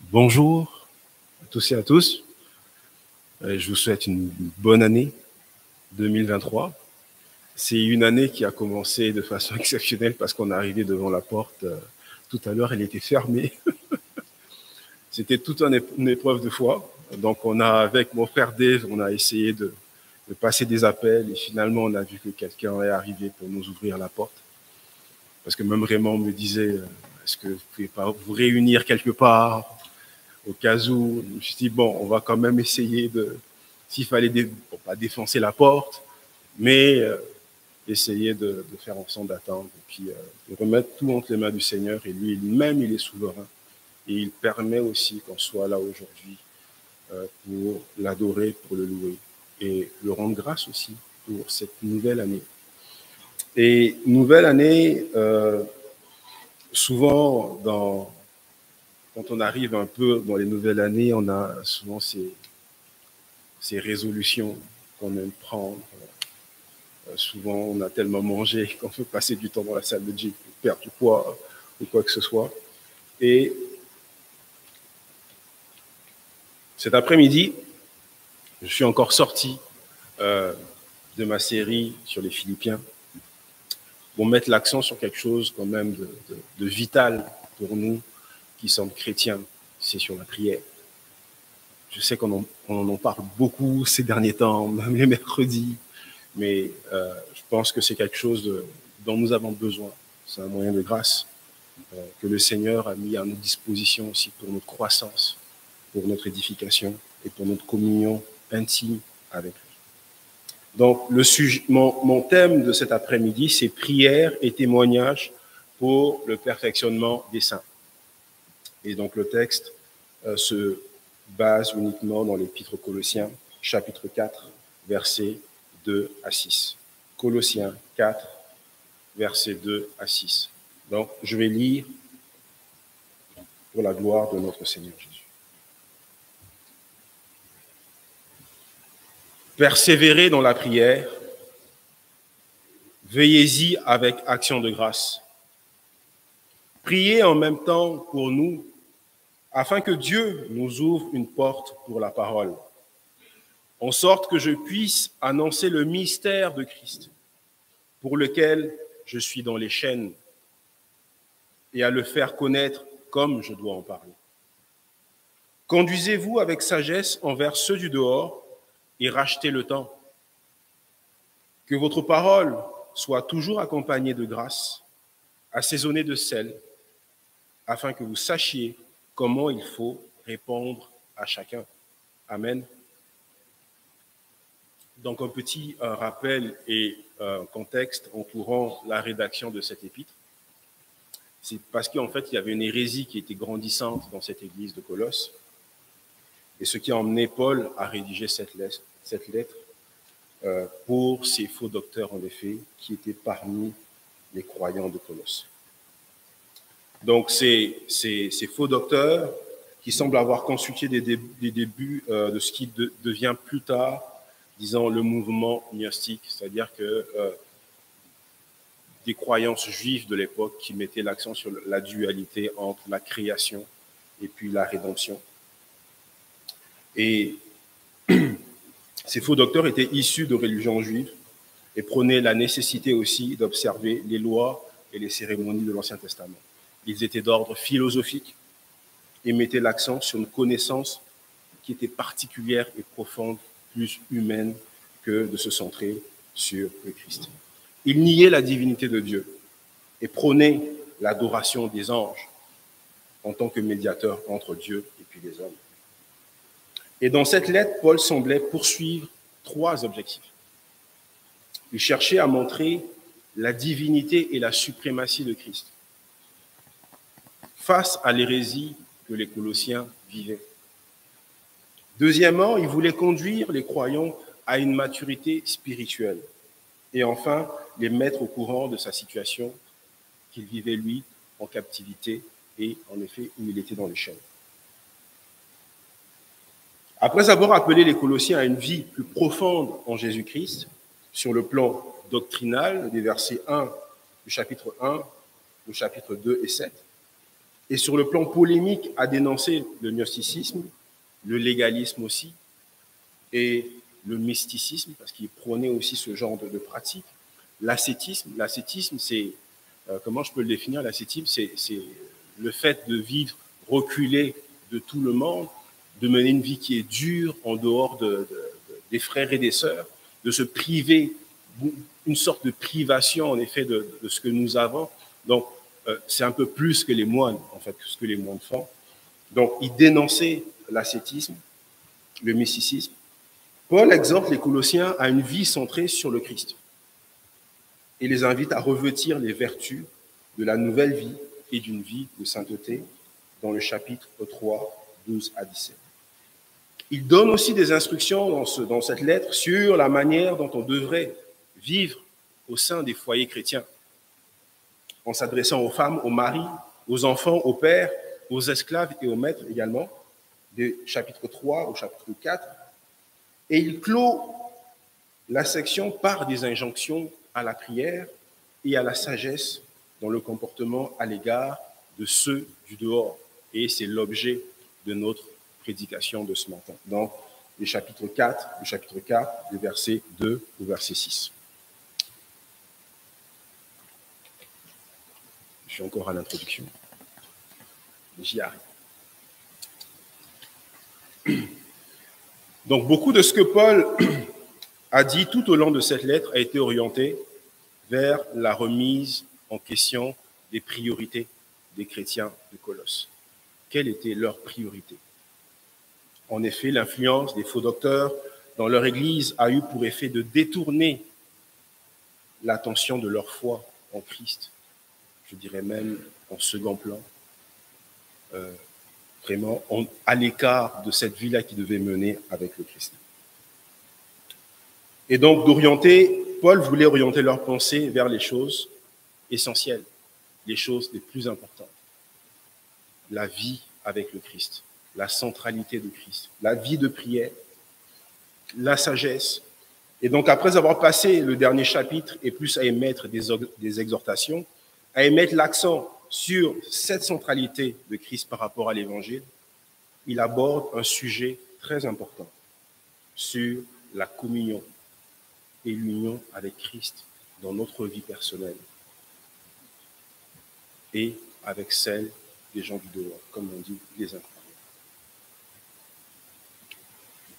Bonjour à tous et à tous. Je vous souhaite une bonne année 2023. C'est une année qui a commencé de façon exceptionnelle parce qu'on est arrivé devant la porte. Tout à l'heure, elle était fermée. C'était toute une épreuve de foi. Donc, avec mon frère Dave, on a essayé de passer des appels et finalement, on a vu que quelqu'un est arrivé pour nous ouvrir la porte. Parce que même Raymond me disait, est-ce que vous ne pouvez pas vous réunir quelque part au cas où? Je me suis dit, bon, on va quand même essayer s'il fallait, pas défoncer la porte, mais essayer de faire en sorte d'attendre et puis de remettre tout entre les mains du Seigneur. Et lui-même, il est souverain. Et il permet aussi qu'on soit là aujourd'hui pour l'adorer, pour le louer et le rendre grâce aussi pour cette nouvelle année. Et nouvelle année, souvent, quand on arrive un peu dans les nouvelles années, on a souvent ces résolutions qu'on aime prendre. Souvent, on a tellement mangé qu'on veut passer du temps dans la salle de gym pour perdre du poids ou quoi que ce soit. Et cet après-midi, je suis encore sorti de ma série sur les Philippiens pour mettre l'accent sur quelque chose quand même de vital pour nous qui sommes chrétiens, c'est sur la prière. Je sais qu'on en parle beaucoup ces derniers temps, même les mercredis, mais je pense que c'est quelque chose dont nous avons besoin. C'est un moyen de grâce que le Seigneur a mis à notre disposition aussi pour notre croissance, pour notre édification et pour notre communion intime avec lui. Donc, mon thème de cet après-midi, c'est prière et témoignage pour le perfectionnement des saints. Et donc, le texte se base uniquement dans l'Épître aux Colossiens, chapitre 4, versets 2 à 6. Colossiens 4, versets 2 à 6. Donc, je vais lire pour la gloire de notre Seigneur Jésus. Persévérez dans la prière, veillez-y avec action de grâce. Priez en même temps pour nous, afin que Dieu nous ouvre une porte pour la parole, en sorte que je puisse annoncer le mystère de Christ, pour lequel je suis dans les chaînes, et à le faire connaître comme je dois en parler. Conduisez-vous avec sagesse envers ceux du dehors et rachetez le temps. Que votre parole soit toujours accompagnée de grâce, assaisonnée de sel, afin que vous sachiez comment il faut répondre à chacun. Amen. Donc un petit rappel et contexte entourant la rédaction de cette épître. C'est parce qu'en fait, il y avait une hérésie qui était grandissante dans cette église de Colosse. Et ce qui a emmené Paul à rédiger cette lettre pour ces faux docteurs, en effet, qui étaient parmi les croyants de Colosse. Donc, ces faux docteurs qui semblent avoir consulté des débuts de ce qui devient plus tard, disons, le mouvement gnostique, c'est-à-dire que des croyances juives de l'époque qui mettaient l'accent sur la dualité entre la création et puis la rédemption. Et ces faux docteurs étaient issus de religions juives et prônaient la nécessité aussi d'observer les lois et les cérémonies de l'Ancien Testament. Ils étaient d'ordre philosophique et mettaient l'accent sur une connaissance qui était particulière et profonde, plus humaine que de se centrer sur le Christ. Ils niaient la divinité de Dieu et prônaient l'adoration des anges en tant que médiateur entre Dieu et puis les hommes. Et dans cette lettre, Paul semblait poursuivre 3 objectifs. Il cherchait à montrer la divinité et la suprématie de Christ face à l'hérésie que les Colossiens vivaient. Deuxièmement, il voulait conduire les croyants à une maturité spirituelle. Et enfin, les mettre au courant de sa situation qu'il vivait, lui, en captivité et, en effet, où il était dans les chaînes. Après avoir appelé les Colossiens à une vie plus profonde en Jésus-Christ, sur le plan doctrinal, des versets 1 du chapitre 1 au chapitre 2 et 7, Et sur le plan polémique, a dénoncé le gnosticisme, le légalisme aussi, et le mysticisme, parce qu'il prônait aussi ce genre de pratique. L'ascétisme, c'est, comment je peux le définir, l'ascétisme, c'est le fait de vivre reculé de tout le monde, de mener une vie qui est dure en dehors des frères et des sœurs, de se priver, une sorte de privation en effet de ce que nous avons. Donc, c'est un peu plus que les moines, en fait, que ce que les moines font. Donc, il dénonçait l'ascétisme, le mysticisme. Paul exhorte les Colossiens à une vie centrée sur le Christ et les invite à revêtir les vertus de la nouvelle vie et d'une vie de sainteté dans le chapitre 3, 12 à 17. Il donne aussi des instructions dans cette lettre sur la manière dont on devrait vivre au sein des foyers chrétiens, en s'adressant aux femmes, aux maris, aux enfants, aux pères, aux esclaves et aux maîtres également, des chapitres 3 au chapitre 4. Et il clôt la section par des injonctions à la prière et à la sagesse dans le comportement à l'égard de ceux du dehors. Et c'est l'objet de notre prédication de ce matin, dans le chapitre 4, du verset 2 au verset 6. Je suis encore à l'introduction. J'y arrive. Donc, beaucoup de ce que Paul a dit tout au long de cette lettre a été orienté vers la remise en question des priorités des chrétiens de Colosse. Quelle était leur priorité? En effet, l'influence des faux docteurs dans leur Église a eu pour effet de détourner l'attention de leur foi en Christ, je dirais même en second plan, vraiment à l'écart de cette vie-là qui devait mener avec le Christ. Et donc, Paul voulait orienter leur pensée vers les choses essentielles, les choses les plus importantes. La vie avec le Christ, la centralité de Christ, la vie de prière, la sagesse. Et donc, après avoir passé le dernier chapitre et plus à émettre des exhortations, à émettre l'accent sur cette centralité de Christ par rapport à l'Évangile, il aborde un sujet très important sur la communion et l'union avec Christ dans notre vie personnelle et avec celle des gens du dehors, comme on dit, les incroyants.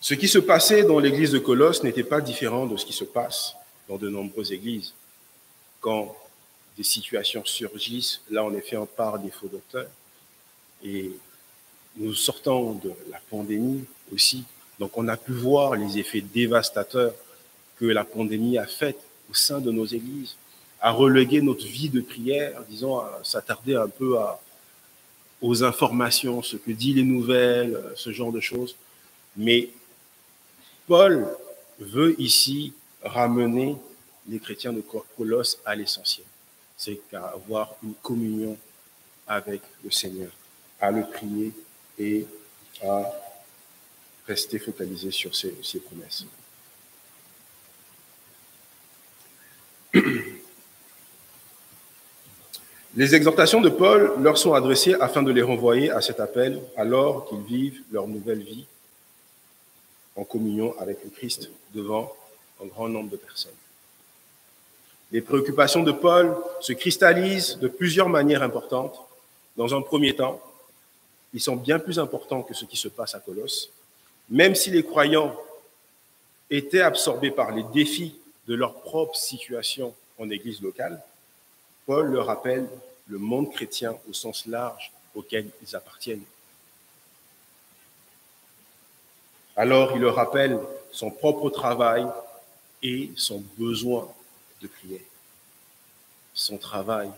Ce qui se passait dans l'église de Colosse n'était pas différent de ce qui se passe dans de nombreuses églises. Quand des situations surgissent, là en effet on parle des faux docteurs, et nous sortons de la pandémie aussi, donc on a pu voir les effets dévastateurs que la pandémie a fait au sein de nos églises, à reléguer notre vie de prière, disons, à s'attarder un peu aux informations, ce que disent les nouvelles, ce genre de choses. Mais Paul veut ici ramener les chrétiens de Colosse à l'essentiel. C'est qu'à avoir une communion avec le Seigneur, à le prier et à rester focalisé sur ses promesses. Les exhortations de Paul leur sont adressées afin de les renvoyer à cet appel alors qu'ils vivent leur nouvelle vie en communion avec le Christ devant un grand nombre de personnes. Les préoccupations de Paul se cristallisent de plusieurs manières importantes. Dans un premier temps, ils sont bien plus importants que ce qui se passe à Colosse, même si les croyants étaient absorbés par les défis de leur propre situation en église locale. Paul leur rappelle le monde chrétien au sens large auquel ils appartiennent. Alors, il leur rappelle son propre travail et son besoin de prière. Son travail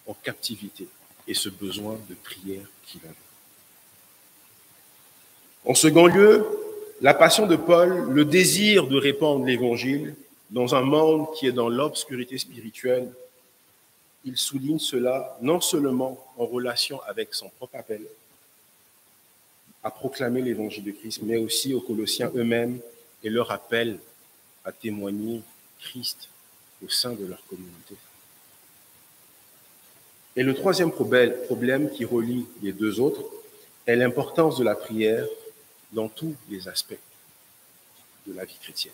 en captivité et ce besoin de prière qu'il avait. En second lieu, la passion de Paul, le désir de répandre l'Évangile dans un monde qui est dans l'obscurité spirituelle, il souligne cela non seulement en relation avec son propre appel à proclamer l'Évangile de Christ, mais aussi aux Colossiens eux-mêmes et leur appel à témoigner Christ au sein de leur communauté. Et le troisième problème qui relie les deux autres est l'importance de la prière dans tous les aspects de la vie chrétienne.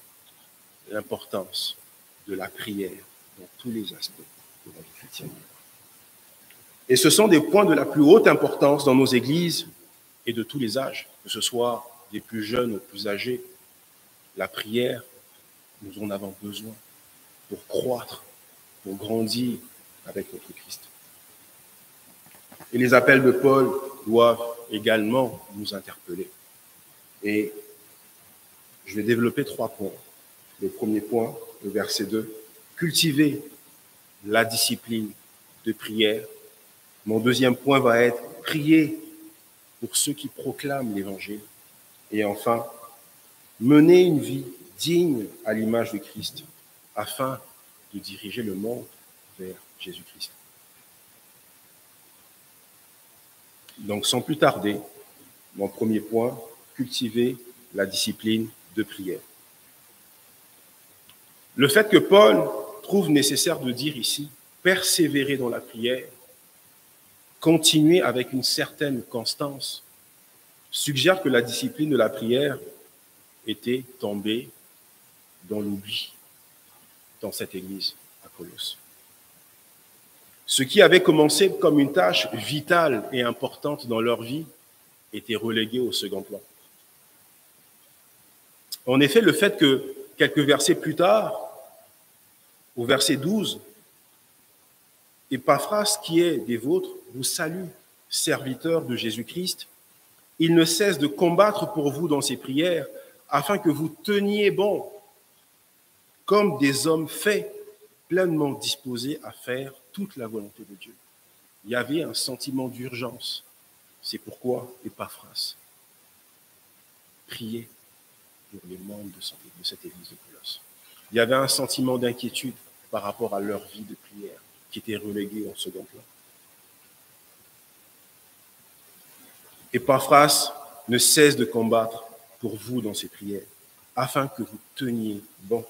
L'importance de la prière dans tous les aspects de la vie chrétienne. Et ce sont des points de la plus haute importance dans nos églises et de tous les âges, que ce soit des plus jeunes aux plus âgés. La prière, nous en avons besoin pour croître, pour grandir avec notre Christ. Et les appels de Paul doivent également nous interpeller. Et je vais développer 3 points. Le premier point, le verset 2, cultiver la discipline de prière. Mon deuxième point va être prier pour ceux qui proclament l'Évangile. Et enfin, mener une vie digne à l'image de Christ afin de diriger le monde vers Jésus-Christ. Donc, sans plus tarder, mon premier point, cultiver la discipline de prière. Le fait que Paul trouve nécessaire de dire ici, persévérer dans la prière, continuer avec une certaine constance, suggère que la discipline de la prière était tombée dans l'oubli dans cette église à Colosse. Ce qui avait commencé comme une tâche vitale et importante dans leur vie était relégué au second plan. En effet, le fait que quelques versets plus tard, au verset 12, Épaphras, qui est des vôtres, vous salue, serviteur de Jésus-Christ. Il ne cesse de combattre pour vous dans ses prières, afin que vous teniez bon, comme des hommes faits, pleinement disposés à faire toute la volonté de Dieu. Il y avait un sentiment d'urgence. C'est pourquoi Épaphras priait pour les membres de cette église de Colosse. Il y avait un sentiment d'inquiétude par rapport à leur vie de prière qui était reléguée en second plan. Épaphras ne cesse de combattre pour vous dans ses prières, afin que vous teniez bon.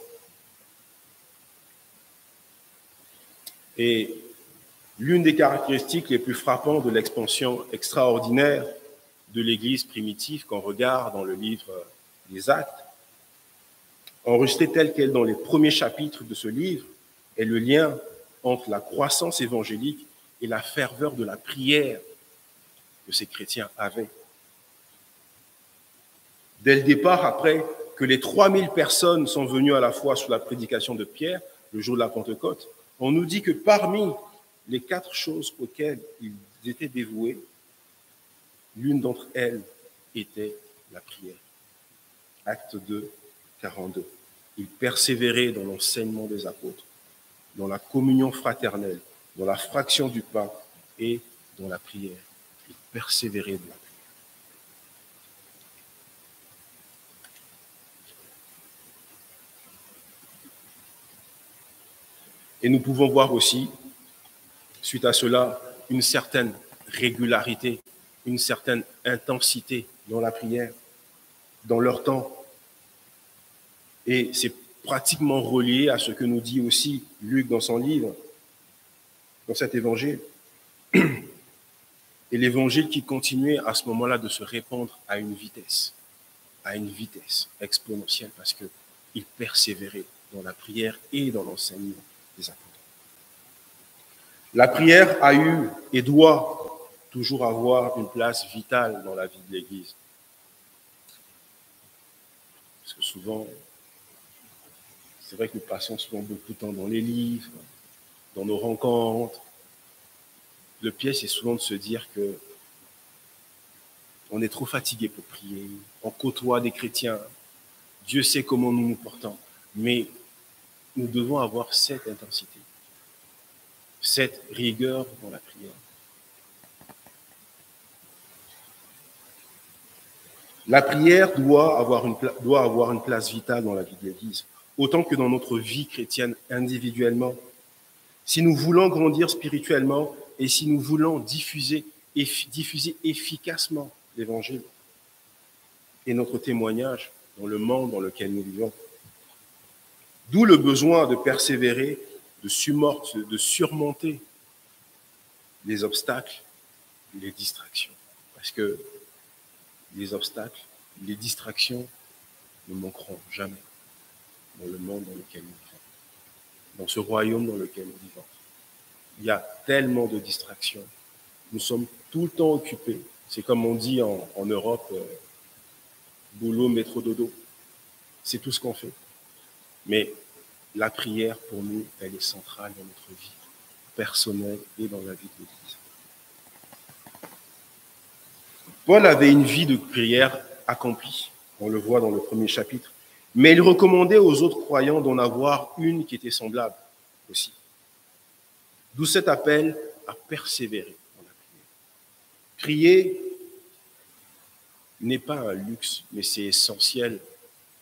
Et l'une des caractéristiques les plus frappantes de l'expansion extraordinaire de l'Église primitive qu'on regarde dans le livre des Actes, enregistrée telle qu'elle dans les premiers chapitres de ce livre, est le lien entre la croissance évangélique et la ferveur de la prière que ces chrétiens avaient. Dès le départ, après que les 3000 personnes sont venues à la fois sous la prédication de Pierre, le jour de la Pentecôte, on nous dit que parmi les 4 choses auxquelles ils étaient dévoués, l'une d'entre elles était la prière. Acte 2, 42. Ils persévéraient dans l'enseignement des apôtres, dans la communion fraternelle, dans la fraction du pain et dans la prière. Ils persévéraient dans la prière. Et nous pouvons voir aussi, suite à cela, une certaine régularité, une certaine intensité dans la prière, dans leur temps. Et c'est pratiquement relié à ce que nous dit aussi Luc dans son livre, dans cet évangile. Et l'évangile qui continuait à ce moment-là de se répandre à une vitesse exponentielle, parce qu'il persévérait dans la prière et dans l'enseignement des apôtres. La prière a eu et doit toujours avoir une place vitale dans la vie de l'Église. Parce que souvent, c'est vrai que nous passons souvent beaucoup de temps dans les livres, dans nos rencontres. Le piège, c'est souvent de se dire que on est trop fatigué pour prier, on côtoie des chrétiens, Dieu sait comment nous nous portons, mais nous devons avoir cette intensité, cette rigueur dans la prière. La prière doit avoir une place vitale dans la vie de l'Église, autant que dans notre vie chrétienne individuellement. Si nous voulons grandir spirituellement et si nous voulons diffuser efficacement l'Évangile et notre témoignage dans le monde dans lequel nous vivons. D'où le besoin de persévérer, de surmonter les obstacles, les distractions. Parce que les obstacles, les distractions ne manqueront jamais dans le monde dans lequel nous vivons, dans ce royaume dans lequel nous vivons. Il y a tellement de distractions. Nous sommes tout le temps occupés. C'est comme on dit en Europe, boulot, métro, dodo. C'est tout ce qu'on fait. Mais la prière, pour nous, elle est centrale dans notre vie personnelle et dans la vie de l'Église. Paul avait une vie de prière accomplie. On le voit dans le premier chapitre. Mais il recommandait aux autres croyants d'en avoir une qui était semblable aussi. D'où cet appel à persévérer dans la prière. Prier n'est pas un luxe, mais c'est essentiel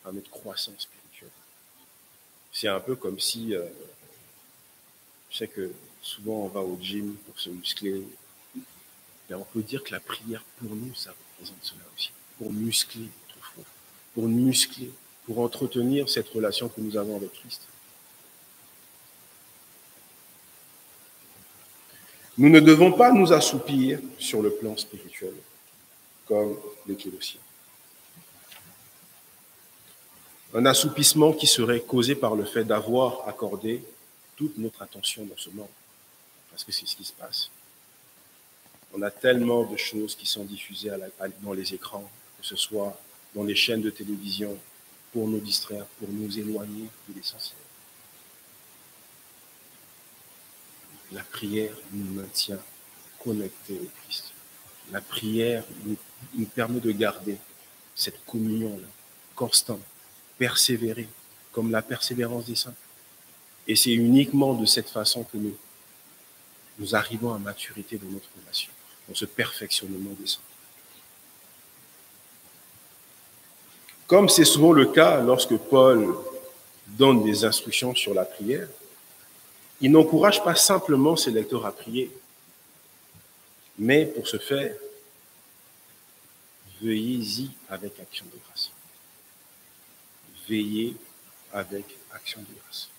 à notre croissance spirituelle. C'est un peu comme si, je sais que souvent on va au gym pour se muscler, mais on peut dire que la prière pour nous, ça représente cela aussi, pour muscler notre foi, pour muscler, pour entretenir cette relation que nous avons avec Christ. Nous ne devons pas nous assoupir sur le plan spirituel, comme les Colossiens. Un assoupissement qui serait causé par le fait d'avoir accordé toute notre attention dans ce monde, parce que c'est ce qui se passe. On a tellement de choses qui sont diffusées dans les écrans, que ce soit dans les chaînes de télévision, pour nous distraire, pour nous éloigner de l'essentiel. La prière nous maintient connectés au Christ. La prière nous permet de garder cette communion-là, constante, persévérer, comme la persévérance des saints. Et c'est uniquement de cette façon que nous arrivons à maturité dans notre relation, dans ce perfectionnement des saints. Comme c'est souvent le cas lorsque Paul donne des instructions sur la prière, il n'encourage pas simplement ses lecteurs à prier, mais pour ce faire, veillez-y avec action de grâce. Veillez avec action de grâce.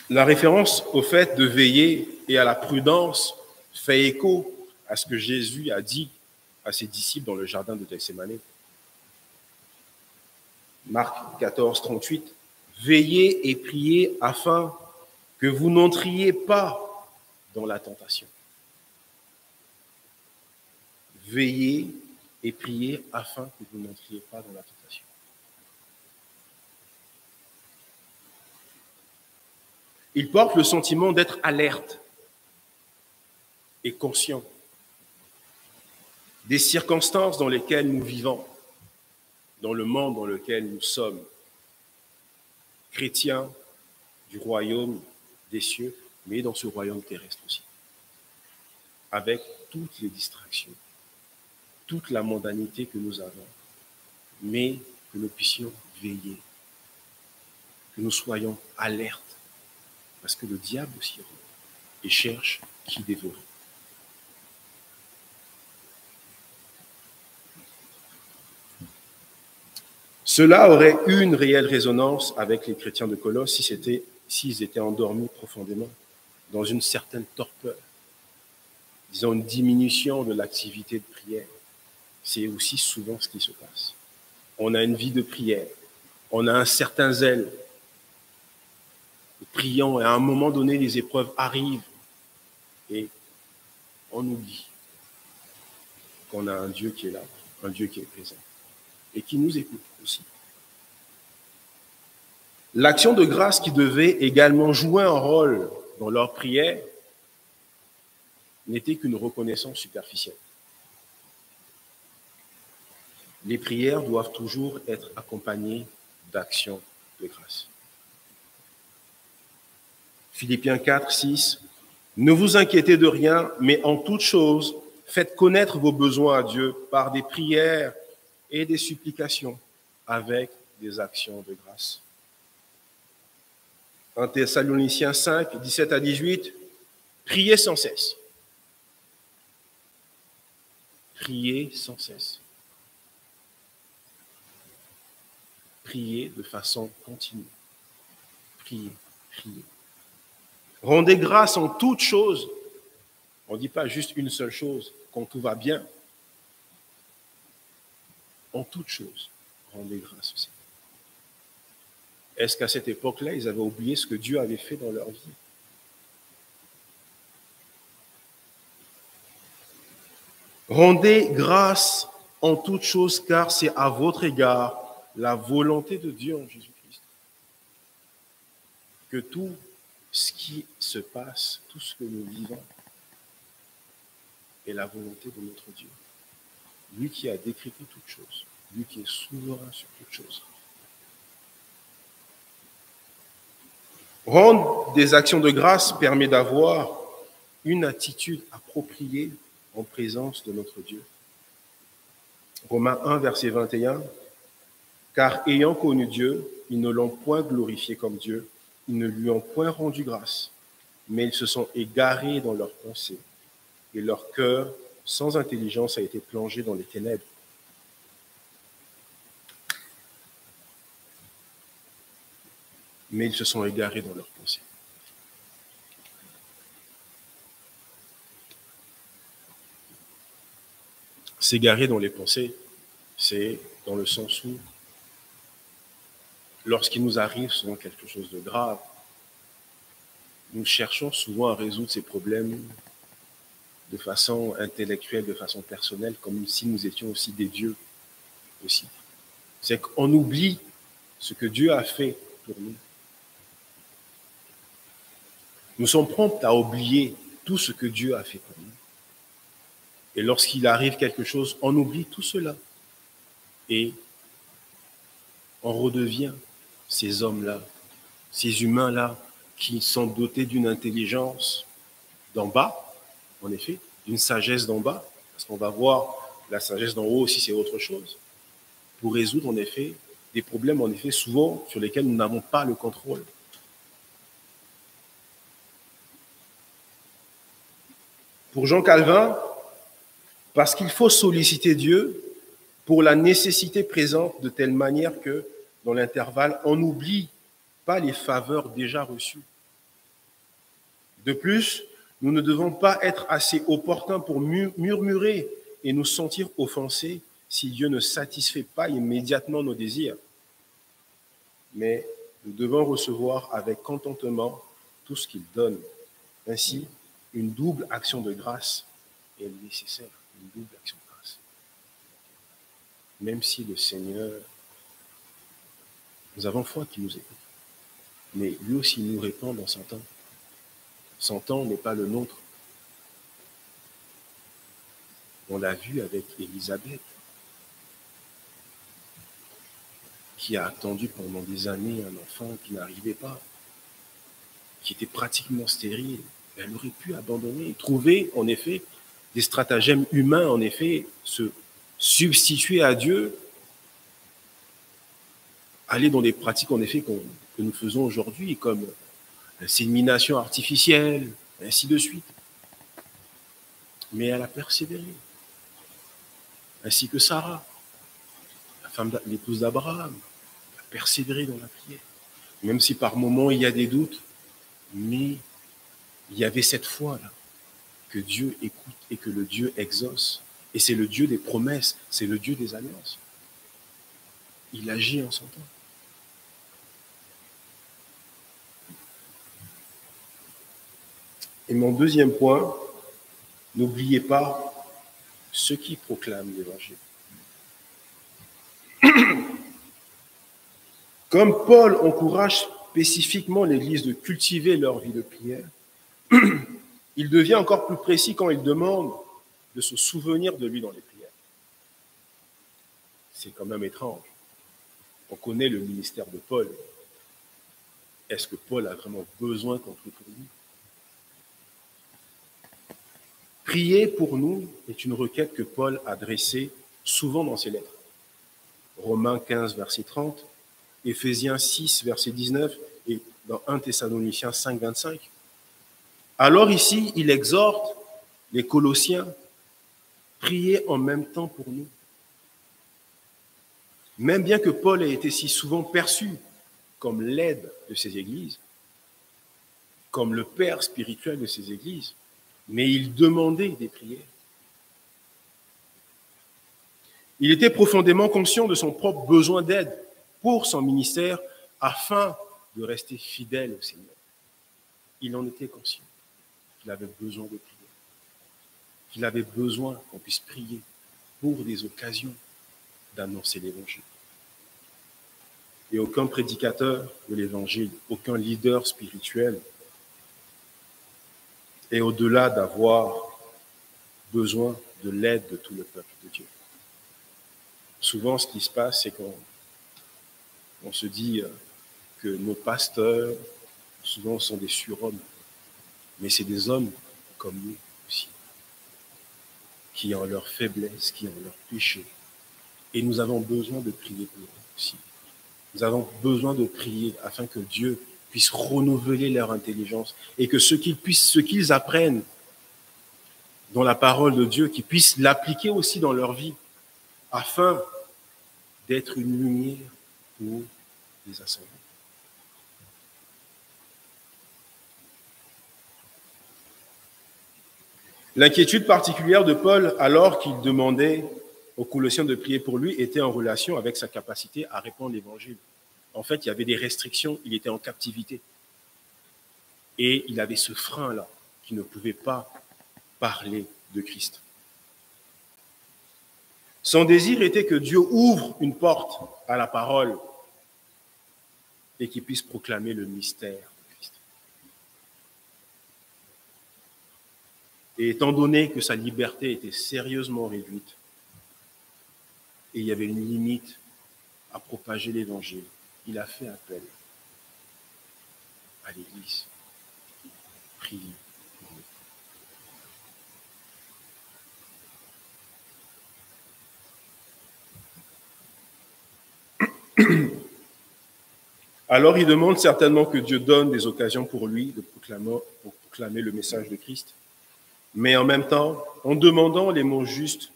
La référence au fait de veiller et à la prudence fait écho à ce que Jésus a dit à ses disciples dans le jardin de Gethsémani. Marc 14, 38. Veillez et priez afin que vous n'entriez pas dans la tentation. Veillez et priez afin que vous n'entriez pas dans la tentation. Il porte le sentiment d'être alerte et conscient des circonstances dans lesquelles nous vivons, dans le monde dans lequel nous sommes, chrétiens du royaume des cieux, mais dans ce royaume terrestre aussi, avec toutes les distractions, toute la mondanité que nous avons, mais que nous puissions veiller, que nous soyons alertes, parce que le diable aussi rôde et cherche qui dévorer. Cela aurait eu une réelle résonance avec les chrétiens de Colosse s'ils étaient endormis profondément, dans une certaine torpeur, disons une diminution de l'activité de prière. C'est aussi souvent ce qui se passe. On a une vie de prière, on a un certain zèle, nous prions et à un moment donné, les épreuves arrivent et on oublie qu'on a un Dieu qui est là, un Dieu qui est présent et qui nous écoute aussi. L'action de grâce qui devait également jouer un rôle dans leur prière n'était qu'une reconnaissance superficielle. Les prières doivent toujours être accompagnées d'actions de grâce. Philippiens 4, 6. Ne vous inquiétez de rien, mais en toute chose, faites connaître vos besoins à Dieu par des prières et des supplications avec des actions de grâce. 1 Thessaloniciens 5, 17 à 18. Priez sans cesse. Priez sans cesse. Priez de façon continue. Priez, priez. Rendez grâce en toutes choses. On ne dit pas juste une seule chose, quand tout va bien. En toutes choses, rendez grâce aussi. Est-ce qu'à cette époque-là, ils avaient oublié ce que Dieu avait fait dans leur vie? Rendez grâce en toutes choses, car c'est à votre égard la volonté de Dieu en Jésus-Christ. Que tout ce qui se passe, tout ce que nous vivons, est la volonté de notre Dieu. Lui qui a décrété toutes choses, lui qui est souverain sur toutes choses. Rendre des actions de grâce permet d'avoir une attitude appropriée en présence de notre Dieu. Romains 1, verset 21. Car ayant connu Dieu, ils ne l'ont point glorifié comme Dieu, ils ne lui ont point rendu grâce, mais ils se sont égarés dans leurs pensées, et leur cœur, sans intelligence, a été plongé dans les ténèbres. Mais ils se sont égarés dans leurs pensées. S'égarer dans les pensées, c'est dans le sens où, lorsqu'il nous arrive souvent quelque chose de grave, nous cherchons souvent à résoudre ces problèmes de façon intellectuelle, de façon personnelle, comme si nous étions aussi des dieux aussi. C'est qu'on oublie ce que Dieu a fait pour nous. Nous sommes prompts à oublier tout ce que Dieu a fait pour nous. Et lorsqu'il arrive quelque chose, on oublie tout cela. Et on redevient ces hommes-là, ces humains-là, qui sont dotés d'une intelligence d'en bas, en effet, d'une sagesse d'en bas, parce qu'on va voir la sagesse d'en haut aussi, c'est autre chose, pour résoudre en effet des problèmes, en effet, souvent sur lesquels nous n'avons pas le contrôle. Pour Jean Calvin, parce qu'il faut solliciter Dieu pour la nécessité présente de telle manière que, dans l'intervalle, on n'oublie pas les faveurs déjà reçues. De plus, nous ne devons pas être assez opportuns pour murmurer et nous sentir offensés si Dieu ne satisfait pas immédiatement nos désirs. Mais nous devons recevoir avec contentement tout ce qu'il donne. Ainsi, une double action de grâce est nécessaire, une double action de grâce. Même si le Seigneur, nous avons foi qu'il nous écoute, mais lui aussi nous répond dans son temps. Son temps n'est pas le nôtre. On l'a vu avec Élisabeth, qui a attendu pendant des années un enfant qui n'arrivait pas, qui était pratiquement stérile. Elle aurait pu abandonner et trouver, en effet, des stratagèmes humains, en effet, se substituer à Dieu, aller dans des pratiques, en effet, que nous faisons aujourd'hui, comme l'insémination artificielle, ainsi de suite. Mais elle a persévéré, ainsi que Sarah, l'épouse d'Abraham, a persévéré dans la prière. Même si par moments il y a des doutes, mais il y avait cette foi-là, que Dieu écoute et que le Dieu exauce. Et c'est le Dieu des promesses, c'est le Dieu des alliances. Il agit en son temps. Et mon deuxième point, n'oubliez pas ceux qui proclament l'Évangile. Comme Paul encourage spécifiquement l'Église de cultiver leur vie de prière, il devient encore plus précis quand il demande de se souvenir de lui dans les prières. C'est quand même étrange. On connaît le ministère de Paul. Est-ce que Paul a vraiment besoin qu'on prie pour lui? Prier pour nous est une requête que Paul a adressée souvent dans ses lettres. Romains 15, verset 30, Éphésiens 6, verset 19 et dans 1 Thessaloniciens 5, 25. Alors ici, il exhorte les Colossiens, priez en même temps pour nous. Même bien que Paul ait été si souvent perçu comme l'aide de ces églises, comme le père spirituel de ces églises, mais il demandait des prières. Il était profondément conscient de son propre besoin d'aide pour son ministère afin de rester fidèle au Seigneur. Il en était conscient qu'il avait besoin de prier, qu'il avait besoin qu'on puisse prier pour des occasions d'annoncer l'Évangile. Et aucun prédicateur de l'Évangile, aucun leader spirituel est au-delà d'avoir besoin de l'aide de tout le peuple de Dieu. Souvent, ce qui se passe, c'est qu'on se dit que nos pasteurs, souvent, sont des surhommes. Mais c'est des hommes comme nous aussi, qui ont leur faiblesse, qui ont leur péché. Et nous avons besoin de prier pour eux aussi. Nous avons besoin de prier afin que Dieu puisse renouveler leur intelligence et que ce qu'ils apprennent dans la parole de Dieu, qu'ils puissent l'appliquer aussi dans leur vie, afin d'être une lumière pour les assemblées. L'inquiétude particulière de Paul, alors qu'il demandait aux Colossiens de prier pour lui, était en relation avec sa capacité à répandre l'Évangile. En fait, il y avait des restrictions, il était en captivité. Et il avait ce frein-là, qui ne pouvait pas parler de Christ. Son désir était que Dieu ouvre une porte à la parole et qu'il puisse proclamer le mystère de Christ. Et étant donné que sa liberté était sérieusement réduite, et il y avait une limite à propager l'Évangile, il a fait appel à l'Église. Priez pour nous. Alors il demande certainement que Dieu donne des occasions pour lui de proclamer le message de Christ. Mais en même temps, en demandant les mots justes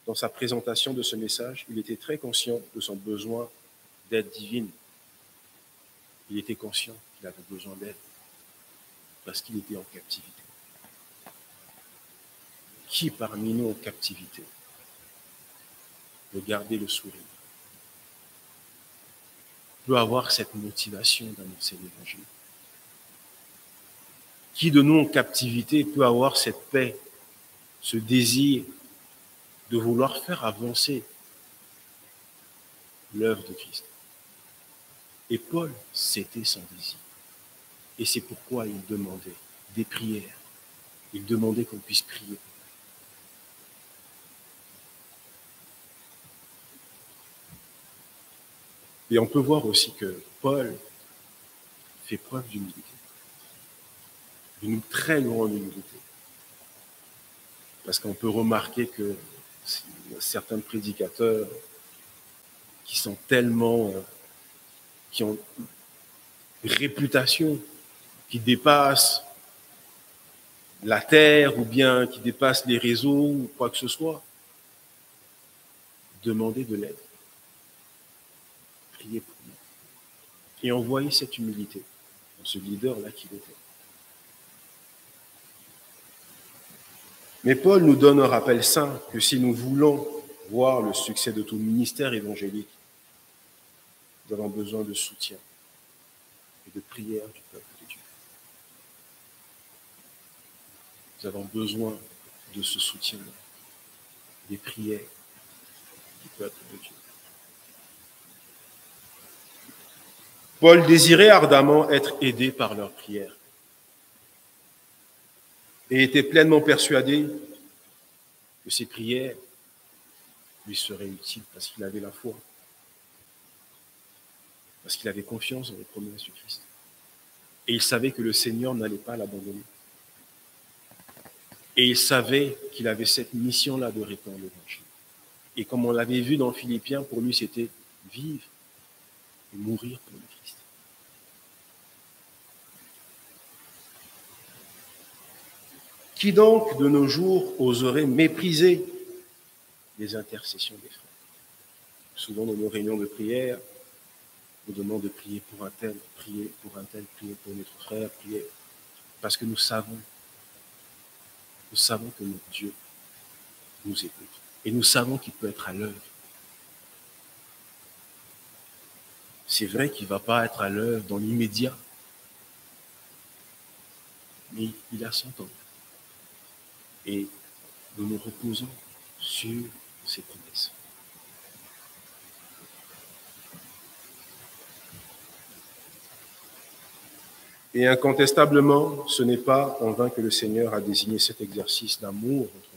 dans sa présentation de ce message, il était très conscient de son besoin d'aide divine. Il était conscient qu'il avait besoin d'aide parce qu'il était en captivité. Qui parmi nous en captivité veut garder le sourire, peut avoir cette motivation d'annoncer l'Évangile? Qui de nous en captivité peut avoir cette paix, ce désir de vouloir faire avancer l'œuvre de Christ? Et Paul, c'était son désir. Et c'est pourquoi il demandait des prières. Il demandait qu'on puisse prier. Et on peut voir aussi que Paul fait preuve d'humilité. Une très grande humilité. Parce qu'on peut remarquer que certains prédicateurs qui sont tellement, qui ont une réputation qui dépasse la terre ou bien qui dépasse les réseaux ou quoi que ce soit, demander de l'aide. Prier pour nous. Et on voyait cette humilité dans ce leader-là qu'il était. Mais Paul nous donne un rappel sain que si nous voulons voir le succès de tout ministère évangélique, nous avons besoin de soutien et de prière du peuple de Dieu. Nous avons besoin de ce soutien-là, des prières du peuple de Dieu. Paul désirait ardemment être aidé par leurs prières et était pleinement persuadé que ces prières lui seraient utiles parce qu'il avait la foi, parce qu'il avait confiance dans les promesses du Christ. Et il savait que le Seigneur n'allait pas l'abandonner. Et il savait qu'il avait cette mission-là de répandre l'Évangile. Et comme on l'avait vu dans Philippiens, pour lui, c'était vivre et mourir pour le Christ. Qui donc, de nos jours, oserait mépriser les intercessions des frères? Souvent, dans nos réunions de prière, on nous demande de prier pour un tel, prier pour un tel, prier pour notre frère, prier. Parce que nous savons que notre Dieu nous écoute. Et nous savons qu'il peut être à l'œuvre. C'est vrai qu'il ne va pas être à l'œuvre dans l'immédiat, mais il a son temps. Et nous nous reposons sur ses promesses. Et incontestablement, ce n'est pas en vain que le Seigneur a désigné cet exercice d'amour entre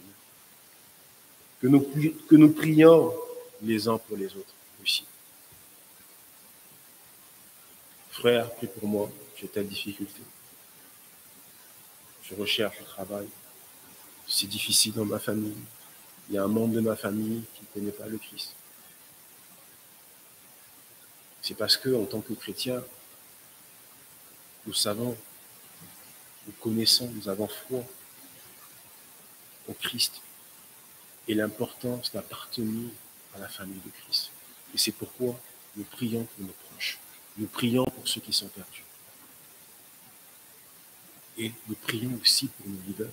nous, que nous prions les uns pour les autres aussi. Frère, prie pour moi, j'ai telle difficulté. Je recherche le travail. C'est difficile dans ma famille. Il y a un membre de ma famille qui ne connaît pas le Christ. C'est parce que, en tant que chrétien, nous savons, nous connaissons, nous avons foi au Christ et l'importance d'appartenir à la famille de Christ. Et c'est pourquoi nous prions pour nos proches. Nous prions pour ceux qui sont perdus. Et nous prions aussi pour nos leaders.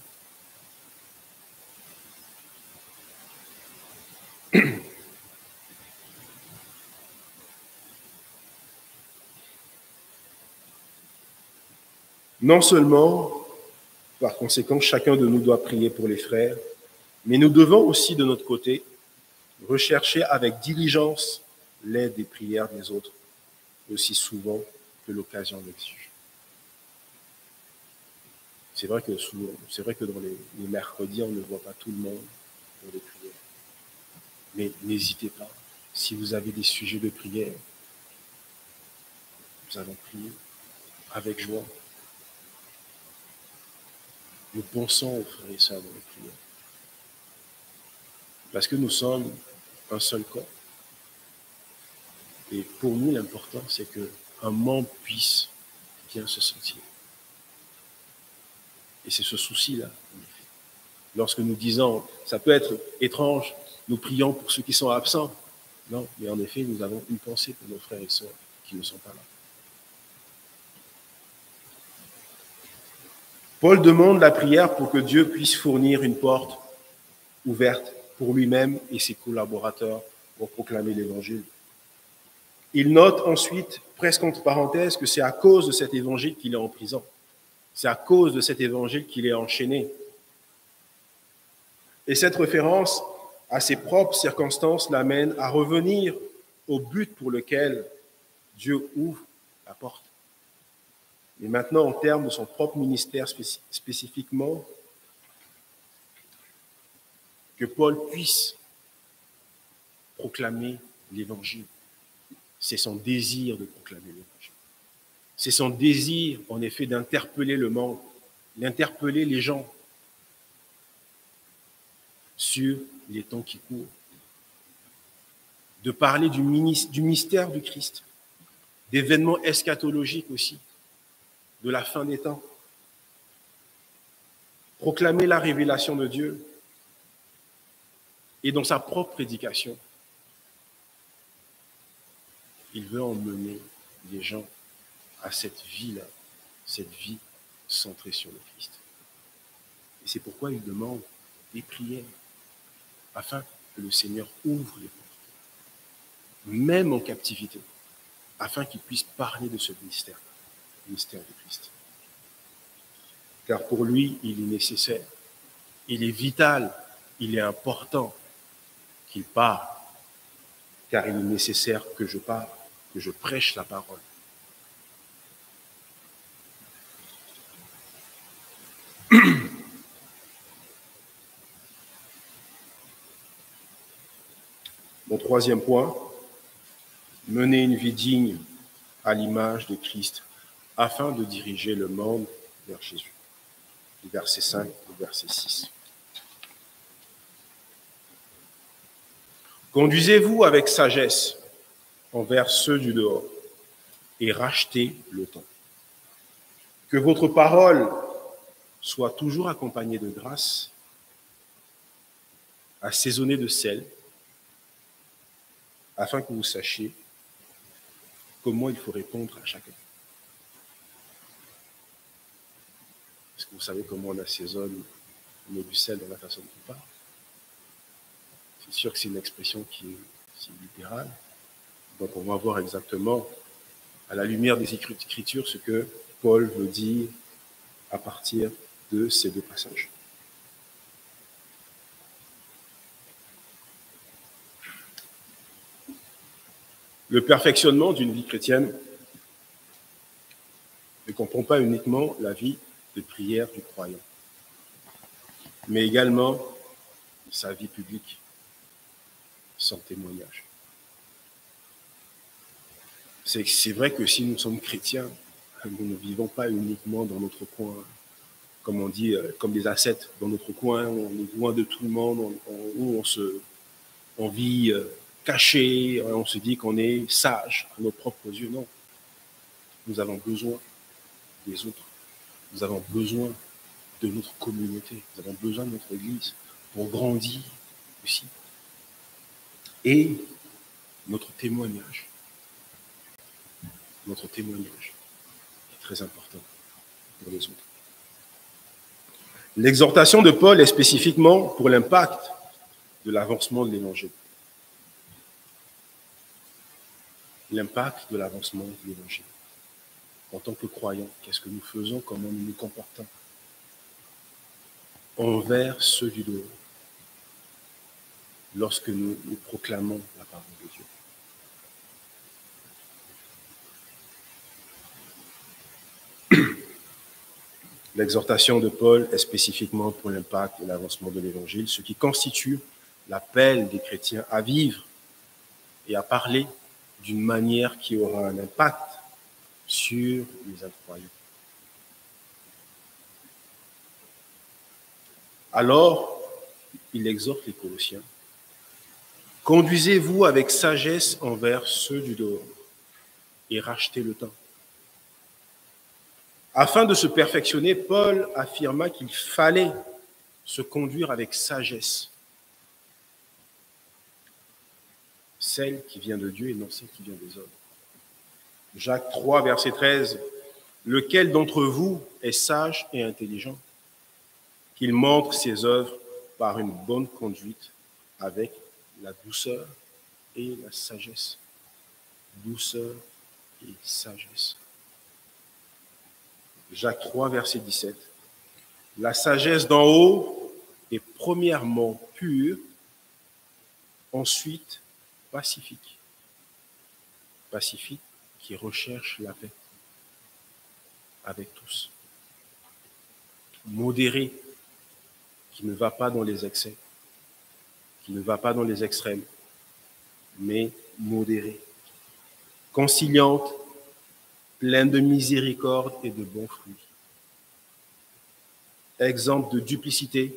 Non seulement, par conséquent, chacun de nous doit prier pour les frères, mais nous devons aussi, de notre côté, rechercher avec diligence l'aide des prières des autres, aussi souvent que l'occasion l'exige. C'est vrai que dans les mercredis, on ne voit pas tout le monde pour les prières. Mais n'hésitez pas, si vous avez des sujets de prière, nous allons prier avec joie. Nous pensons aux frères et sœurs dans les prières. Parce que nous sommes un seul corps. Et pour nous, l'important, c'est qu'un membre puisse bien se sentir. Et c'est ce souci-là, en effet. Lorsque nous disons, ça peut être étrange, nous prions pour ceux qui sont absents. Non, mais en effet, nous avons une pensée pour nos frères et sœurs qui ne sont pas là. Paul demande la prière pour que Dieu puisse fournir une porte ouverte pour lui-même et ses collaborateurs pour proclamer l'Évangile. Il note ensuite, presque entre parenthèses, que c'est à cause de cet Évangile qu'il est en prison. C'est à cause de cet Évangile qu'il est enchaîné. Et cette référence à ses propres circonstances l'amène à revenir au but pour lequel Dieu ouvre la porte. Mais maintenant, en termes de son propre ministère spécifiquement, que Paul puisse proclamer l'Évangile. C'est son désir de proclamer l'Évangile. C'est son désir, en effet, d'interpeller le monde, d'interpeller les gens sur les temps qui courent, de parler du mystère du Christ, d'événements eschatologiques aussi, de la fin des temps. Proclamer la révélation de Dieu et dans sa propre prédication, il veut emmener les gens à cette vie-là, cette vie centrée sur le Christ. Et c'est pourquoi il demande des prières afin que le Seigneur ouvre les portes, même en captivité, afin qu'il puisse parler de ce mystère, le mystère du Christ. Car pour lui, il est nécessaire, il est vital, il est important qu'il parle, car il est nécessaire que je parle, que je prêche la parole. Mon troisième point, mener une vie digne à l'image de Christ afin de diriger le monde vers Jésus. Du verset 5 au verset 6. Conduisez-vous avec sagesse envers ceux du dehors et rachetez le temps. Que votre parole soit toujours accompagnée de grâce, assaisonnée de sel, afin que vous sachiez comment il faut répondre à chacun. Est-ce que vous savez comment on assaisonne, on met du sel dans la façon dont on parle? C'est sûr que c'est une expression qui est littérale. Donc on va voir exactement, à la lumière des Écritures, ce que Paul veut dire à partir de ces deux passages. Le perfectionnement d'une vie chrétienne ne comprend pas uniquement la vie de prière du croyant, mais également sa vie publique, son témoignage. C'est vrai que si nous sommes chrétiens, nous ne vivons pas uniquement dans notre coin, comme on dit, comme des ascètes dans notre coin, où on est loin de tout le monde, où on vit caché, on se dit qu'on est sage à nos propres yeux. Non, nous avons besoin des autres. Nous avons besoin de notre communauté. Nous avons besoin de notre Église pour grandir aussi. Et notre témoignage est très important pour les autres. L'exhortation de Paul est spécifiquement pour l'impact de l'avancement de l'Évangile. L'impact de l'avancement de l'Évangile. En tant que croyants, qu'est-ce que nous faisons, comment nous nous comportons envers ceux du dehors lorsque nous proclamons la parole de Dieu. L'exhortation de Paul est spécifiquement pour l'impact de l'avancement de l'Évangile, ce qui constitue l'appel des chrétiens à vivre et à parler d'une manière qui aura un impact sur les incroyants. Alors, il exhorte les Colossiens. Conduisez-vous avec sagesse envers ceux du dehors et rachetez le temps. Afin de se perfectionner, Paul affirma qu'il fallait se conduire avec sagesse, celle qui vient de Dieu et non celle qui vient des hommes. Jacques 3, verset 13, « Lequel d'entre vous est sage et intelligent, qu'il montre ses œuvres par une bonne conduite avec la douceur et la sagesse. » Douceur et sagesse. Jacques 3, verset 17. « La sagesse d'en haut est premièrement pure, ensuite pacifique. » Pacifique qui recherche la paix avec tous. Modéré, qui ne va pas dans les excès, qui ne va pas dans les extrêmes, mais modéré. Conciliante, pleine de miséricorde et de bons fruits. Exemple de duplicité,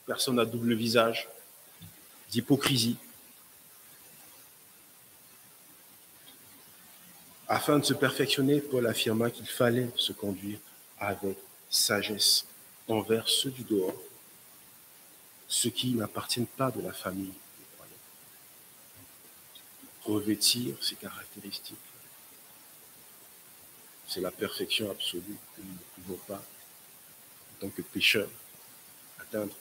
personne à double visage, d'hypocrisie. Afin de se perfectionner, Paul affirma qu'il fallait se conduire avec sagesse envers ceux du dehors, ceux qui n'appartiennent pas de la famille des croyants. Revêtir ces caractéristiques. C'est la perfection absolue que nous ne pouvons pas, en tant que pécheurs, atteindre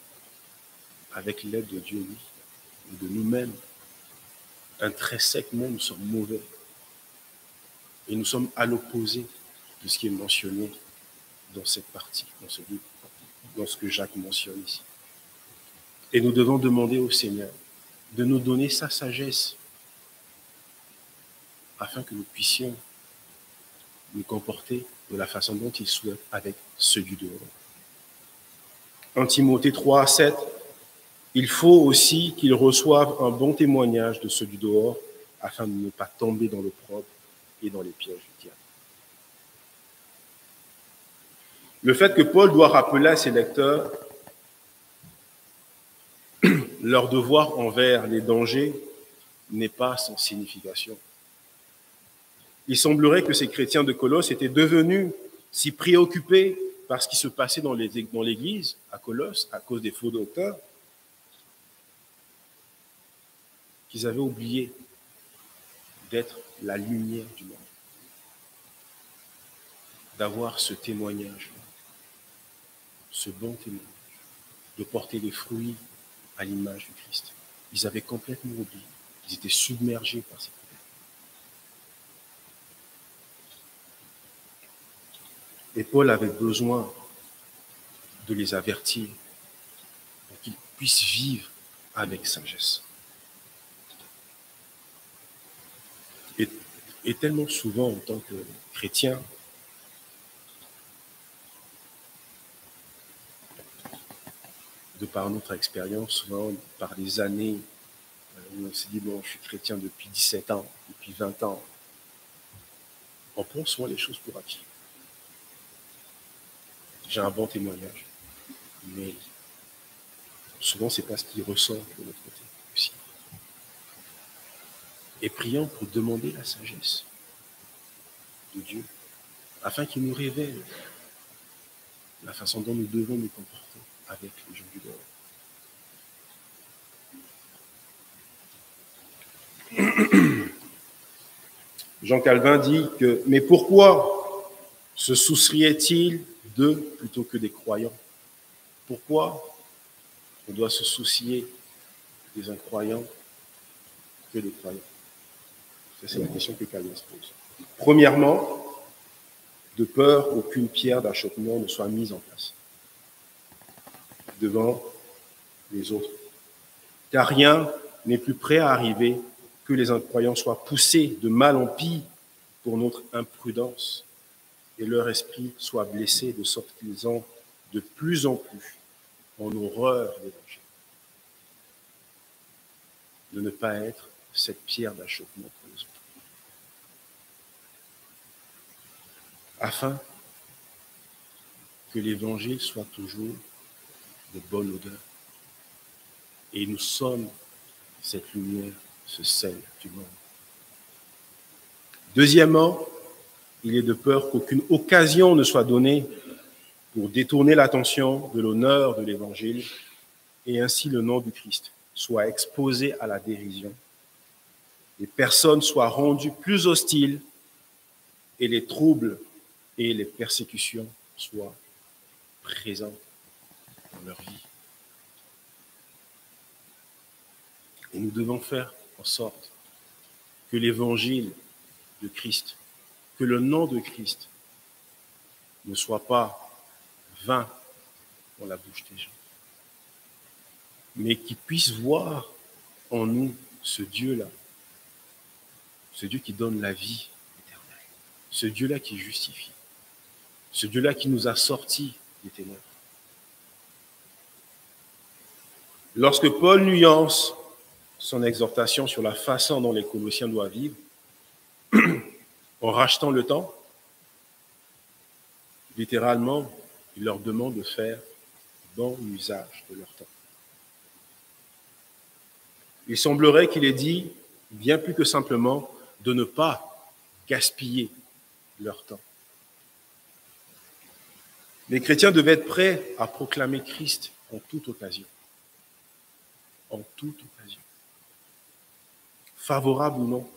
avec l'aide de Dieu, oui, et de nous-mêmes. Intrinsèquement, nous sommes mauvais. Et nous sommes à l'opposé de ce qui est mentionné dans cette partie, dans ce livre, dans ce que Jacques mentionne ici. Et nous devons demander au Seigneur de nous donner sa sagesse afin que nous puissions nous comporter de la façon dont il souhaite avec ceux du dehors. 1 Timothée 3, 7, il faut aussi qu'ils reçoivent un bon témoignage de ceux du dehors afin de ne pas tomber dans l'opprobre et dans les pièges du diable. Le fait que Paul doit rappeler à ses lecteurs leur devoir envers les dangers n'est pas sans signification. Il semblerait que ces chrétiens de Colosse étaient devenus si préoccupés par ce qui se passait dans l'Église à Colosse à cause des faux docteurs qu'ils avaient oublié d'être la lumière du monde, d'avoir ce témoignage, ce bon témoignage, de porter les fruits à l'image du Christ. Ils avaient complètement oublié. Ils étaient submergés par ces problèmes. Et Paul avait besoin de les avertir pour qu'ils puissent vivre avec sagesse. Et tellement souvent, en tant que chrétien, de par notre expérience, souvent par les années, on s'est dit, bon, je suis chrétien depuis 17 ans, depuis 20 ans. On prend souvent les choses pour acquis. J'ai un bon témoignage, mais souvent, ce n'est pas ce qui ressort de notre côté aussi. Et prions pour demander la sagesse de Dieu, afin qu'il nous révèle la façon dont nous devons nous comporter avec les gens du dehors. Jean Calvin dit que, mais pourquoi se soucierait-il d'eux plutôt que des croyants? Pourquoi on doit se soucier des incroyants que des croyants? Ça, c'est la question que Calvin se pose. Premièrement, de peur qu'aucune pierre d'achoppement ne soit mise en place devant les autres. Car rien n'est plus prêt à arriver que les incroyants soient poussés de mal en pis pour notre imprudence et leur esprit soit blessé de sorte qu'ils ont de plus en plus en horreur l'évangile. De ne pas être cette pierre d'achoppement pour les autres. Afin que l'évangile soit toujours de bonne odeur. Et nous sommes cette lumière, ce sel du monde. Deuxièmement, il est de peur qu'aucune occasion ne soit donnée pour détourner l'attention de l'honneur de l'évangile et ainsi le nom du Christ soit exposé à la dérision. Les personnes soient rendues plus hostiles et les troubles et les persécutions soient présents dans leur vie. Et nous devons faire en sorte que l'évangile de Christ, que le nom de Christ ne soit pas vain dans la bouche des gens, mais qu'ils puissent voir en nous ce Dieu-là, ce Dieu qui donne la vie éternelle, ce Dieu-là qui justifie, ce Dieu-là qui nous a sortis des ténèbres. Lorsque Paul nuance son exhortation sur la façon dont les Colossiens doivent vivre, en rachetant le temps, littéralement, il leur demande de faire bon usage de leur temps. Il semblerait qu'il ait dit, bien plus que simplement, de ne pas gaspiller leur temps. Les chrétiens devaient être prêts à proclamer Christ en toute occasion. En toute occasion. Favorable ou non.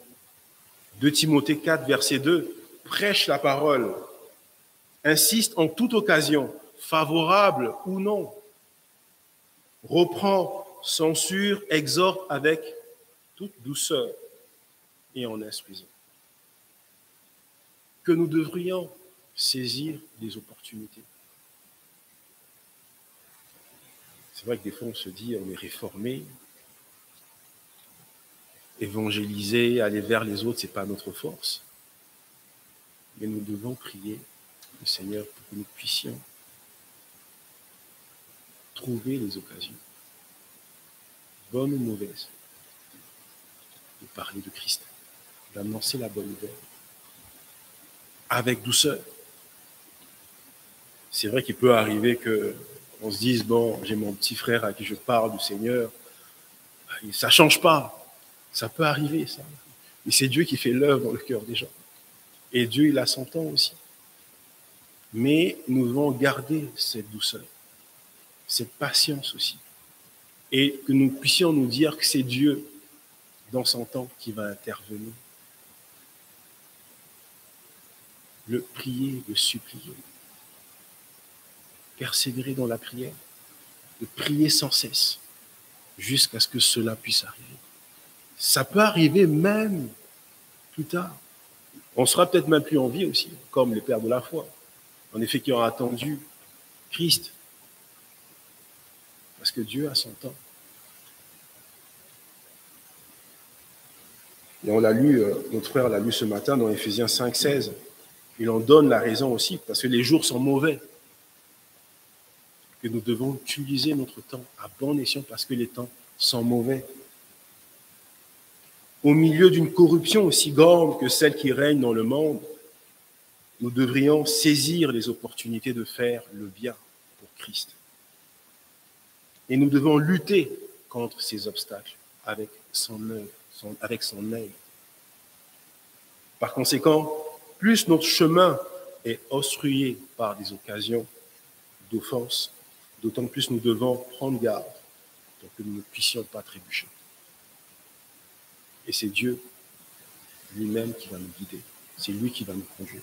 2 Timothée 4, verset 2, prêche la parole, insiste en toute occasion, favorable ou non. Reprend, censure, exhorte avec toute douceur et en instruisant. Que nous devrions saisir les opportunités. C'est vrai que des fois on se dit on est réformé, évangéliser, aller vers les autres, ce n'est pas notre force. Mais nous devons prier le Seigneur pour que nous puissions trouver les occasions, bonnes ou mauvaises, de parler de Christ, d'annoncer la bonne nouvelle, avec douceur. C'est vrai qu'il peut arriver qu'on se dise, bon, j'ai mon petit frère à qui je parle du Seigneur, ça ne change pas. Ça peut arriver, ça. Mais c'est Dieu qui fait l'œuvre dans le cœur des gens. Et Dieu, il a son temps aussi. Mais nous devons garder cette douceur, cette patience aussi. Et que nous puissions nous dire que c'est Dieu, dans son temps, qui va intervenir. Le prier, le supplier. persévérer dans la prière, de prier sans cesse, jusqu'à ce que cela puisse arriver. Ça peut arriver même plus tard. On sera peut-être même plus en vie aussi, comme les pères de la foi, en effet, qui ont attendu Christ, parce que Dieu a son temps. Et on l'a lu, notre frère l'a lu ce matin dans Éphésiens 5, 16. Il en donne la raison aussi, parce que les jours sont mauvais, que nous devons utiliser notre temps à bon escient parce que les temps sont mauvais. Au milieu d'une corruption aussi grande que celle qui règne dans le monde, nous devrions saisir les opportunités de faire le bien pour Christ. Et nous devons lutter contre ces obstacles avec son aide. Par conséquent, plus notre chemin est obstrué par des occasions d'offense, d'autant plus nous devons prendre garde pour que nous ne puissions pas trébucher. Et c'est Dieu lui-même qui va nous guider. C'est lui qui va nous conduire.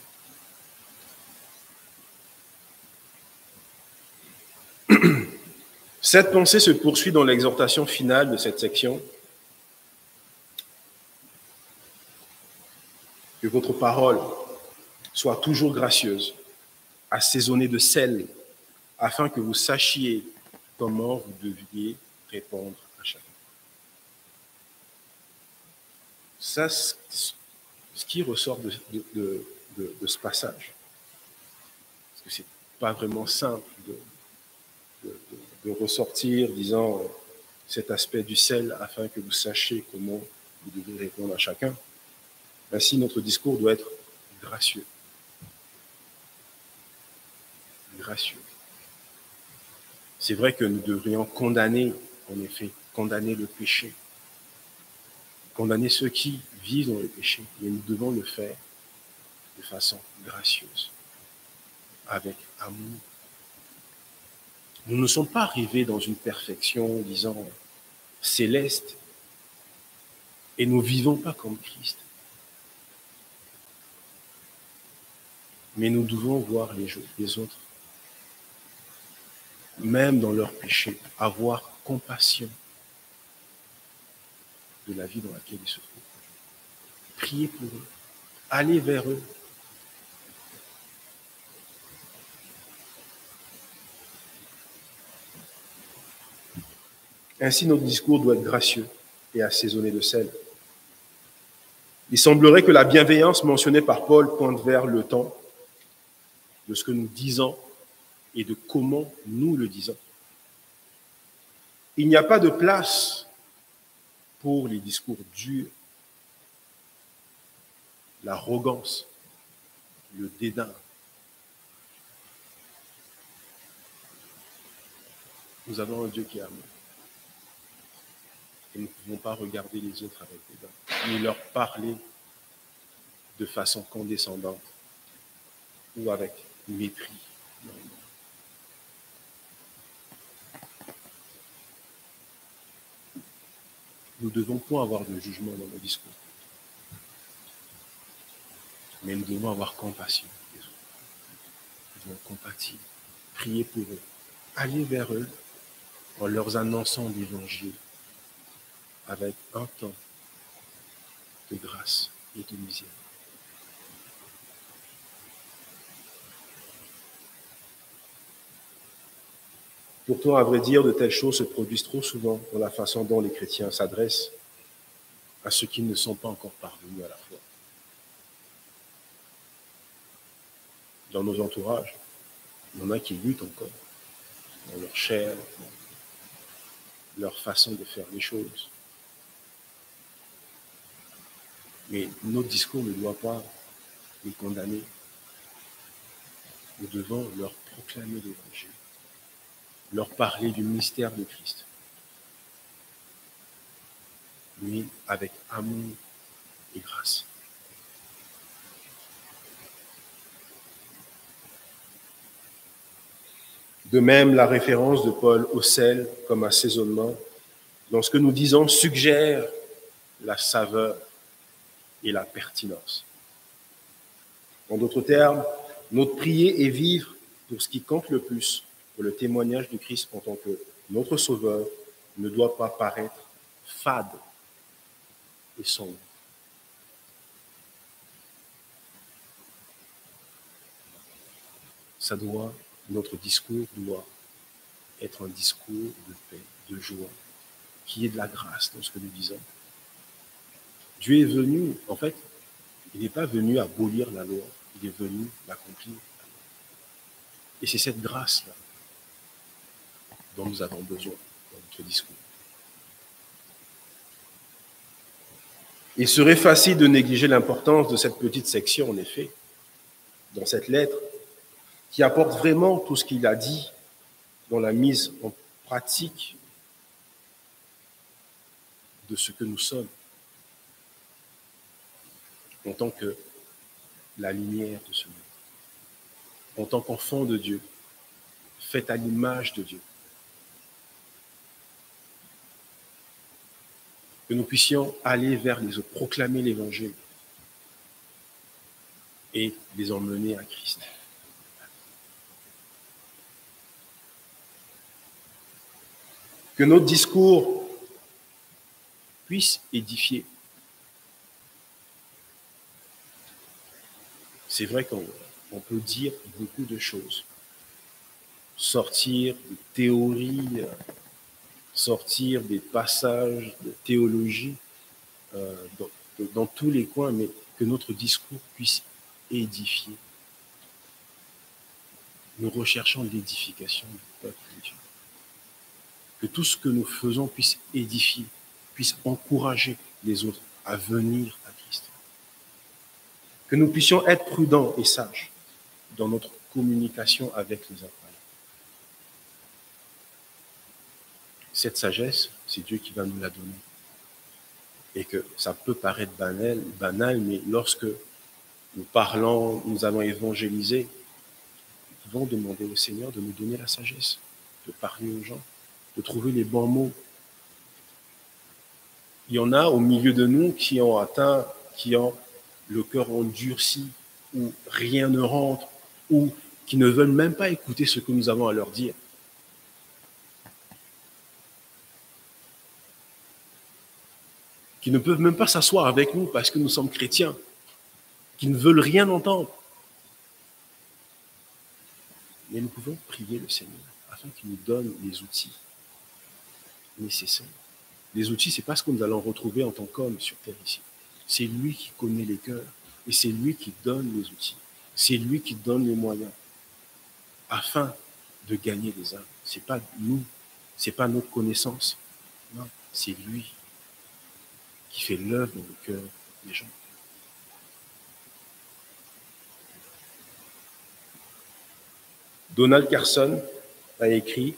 Cette pensée se poursuit dans l'exhortation finale de cette section. Que votre parole soit toujours gracieuse, assaisonnée de sel, afin que vous sachiez comment vous deviez répondre à chacun. Ça, ce qui ressort de ce passage, parce que c'est pas vraiment simple de ressortir, disant cet aspect du sel, afin que vous sachiez comment vous devez répondre à chacun. Ainsi, notre discours doit être gracieux. Gracieux. C'est vrai que nous devrions condamner, en effet, condamner le péché, condamner ceux qui vivent dans le péché, mais nous devons le faire de façon gracieuse, avec amour. Nous ne sommes pas arrivés dans une perfection, disons, céleste, et nous ne vivons pas comme Christ. Mais nous devons voir les autres, même dans leur péché, avoir compassion de la vie dans laquelle ils se trouvent. Prier pour eux, aller vers eux. Ainsi, notre discours doit être gracieux et assaisonné de sel. Il semblerait que la bienveillance mentionnée par Paul pointe vers le temps de ce que nous disons et de comment nous le disons. Il n'y a pas de place pour les discours durs, l'arrogance, le dédain. Nous avons un Dieu qui est amour. Et nous ne pouvons pas regarder les autres avec dédain, ni leur parler de façon condescendante ou avec mépris. Nous ne devons pas avoir de jugement dans nos discours. Mais nous devons avoir compassion des autres. Nous devons compatir, prier pour eux, aller vers eux en leur annonçant l'évangile avec un temps de grâce et de misère. Pourtant, à vrai dire, de telles choses se produisent trop souvent dans la façon dont les chrétiens s'adressent à ceux qui ne sont pas encore parvenus à la foi. Dans nos entourages, il y en a qui luttent encore dans leur chair, dans leur façon de faire les choses. Mais notre discours ne doit pas les condamner. Nous devons leur proclamer l'évangile, leur parler du mystère de Christ, mais avec amour et grâce. De même, la référence de Paul au sel comme assaisonnement, dans ce que nous disons, suggère la saveur et la pertinence. En d'autres termes, notre prier et vivre pour ce qui compte le plus, pour le témoignage du Christ en tant que notre Sauveur ne doit pas paraître fade et sombre. Notre discours doit être un discours de paix, de joie, qui est de la grâce dans ce que nous disons. Dieu est venu, en fait, il n'est pas venu abolir la loi, il est venu l'accomplir. Et c'est cette grâce-là dont nous avons besoin dans notre discours. Il serait facile de négliger l'importance de cette petite section, en effet, dans cette lettre, qui apporte vraiment tout ce qu'il a dit dans la mise en pratique de ce que nous sommes en tant que la lumière de ce monde, en tant qu'enfant de Dieu, fait à l'image de Dieu. Que nous puissions aller vers les autres, proclamer l'Évangile et les emmener à Christ. Que notre discours puisse édifier. C'est vrai qu'on peut dire beaucoup de choses, sortir des théories, sortir des passages de théologie dans tous les coins, mais que notre discours puisse édifier. Nous recherchons l'édification du peuple de Dieu. Que tout ce que nous faisons puisse édifier, puisse encourager les autres à venir à Christ. Que nous puissions être prudents et sages dans notre communication avec les incroyants. Cette sagesse, c'est Dieu qui va nous la donner. Et que ça peut paraître banal, mais lorsque nous parlons, nous allons évangéliser, nous pouvons demander au Seigneur de nous donner la sagesse, de parler aux gens, de trouver les bons mots. Il y en a au milieu de nous qui ont le cœur endurci, où rien ne rentre, ou qui ne veulent même pas écouter ce que nous avons à leur dire. Qui ne peuvent même pas s'asseoir avec nous parce que nous sommes chrétiens, qui ne veulent rien entendre. Mais nous pouvons prier le Seigneur afin qu'il nous donne les outils nécessaires. Les outils, ce n'est pas ce que nous allons retrouver en tant qu'hommes sur terre ici. C'est lui qui connaît les cœurs et c'est lui qui donne les outils. C'est lui qui donne les moyens afin de gagner les âmes. Ce n'est pas nous, ce n'est pas notre connaissance. Non, c'est lui qui fait l'œuvre dans le cœur des gens. Donald Carson a écrit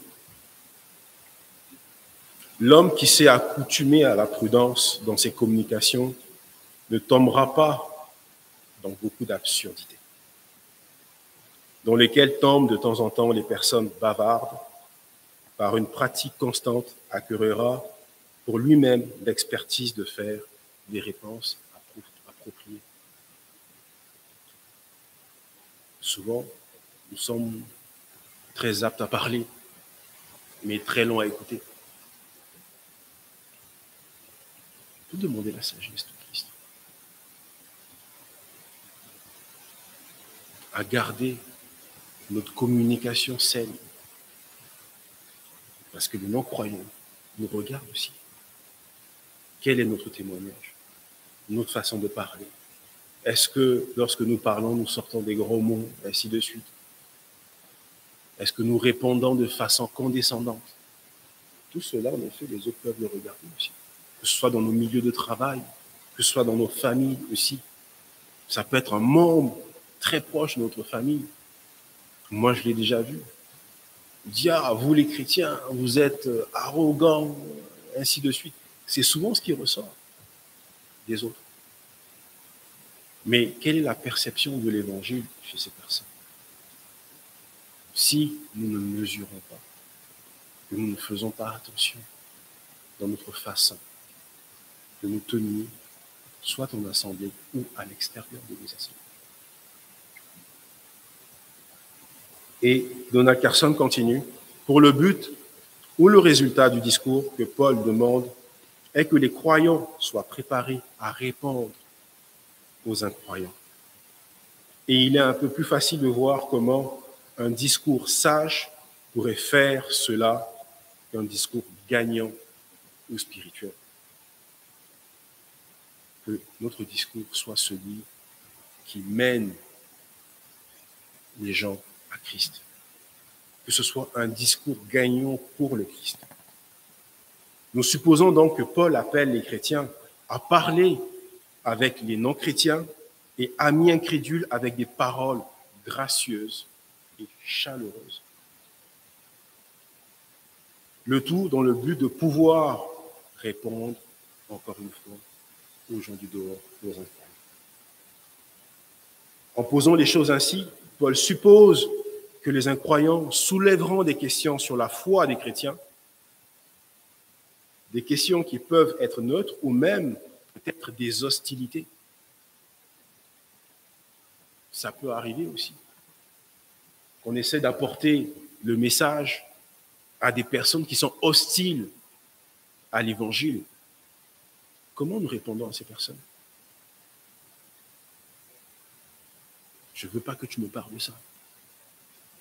« L'homme qui s'est accoutumé à la prudence dans ses communications ne tombera pas dans beaucoup d'absurdités, dans lesquelles tombent de temps en temps les personnes bavardes. Par une pratique constante, acquérera pour lui-même l'expertise de faire des réponses appropriées. » Souvent, nous sommes très aptes à parler, mais très longs à écouter. Il faut demander la sagesse de Christ. À garder notre communication saine. Parce que les non-croyants nous regardent aussi. Quel est notre témoignage? Notre façon de parler? Est-ce que lorsque nous parlons, nous sortons des gros mots, ainsi de suite? Est-ce que nous répondons de façon condescendante? Tout cela, en effet, les autres peuvent le regarder aussi. Que ce soit dans nos milieux de travail, que ce soit dans nos familles aussi. Ça peut être un membre très proche de notre famille. Moi, je l'ai déjà vu. Dire, ah, vous les chrétiens, vous êtes arrogants, ainsi de suite. C'est souvent ce qui ressort des autres. Mais quelle est la perception de l'évangile chez ces personnes? Si nous ne mesurons pas, que nous ne faisons pas attention dans notre façon de nous tenir, soit en assemblée ou à l'extérieur de nos assemblées. Et Donald Carson continue, pour le but ou le résultat du discours que Paul demande est que les croyants soient préparés à répondre aux incroyants. Et il est un peu plus facile de voir comment un discours sage pourrait faire cela qu'un discours gagnant ou spirituel. Que notre discours soit celui qui mène les gens à Christ. Que ce soit un discours gagnant pour le Christ. Nous supposons donc que Paul appelle les chrétiens à parler avec les non-chrétiens et amis incrédules avec des paroles gracieuses et chaleureuses. Le tout dans le but de pouvoir répondre, encore une fois, aux gens du dehors, aux incroyants. En posant les choses ainsi, Paul suppose que les incroyants soulèveront des questions sur la foi des chrétiens, des questions qui peuvent être neutres ou même peut-être des hostilités. Ça peut arriver aussi. Qu'on essaie d'apporter le message à des personnes qui sont hostiles à l'évangile. Comment nous répondons à ces personnes? Je ne veux pas que tu me parles de ça.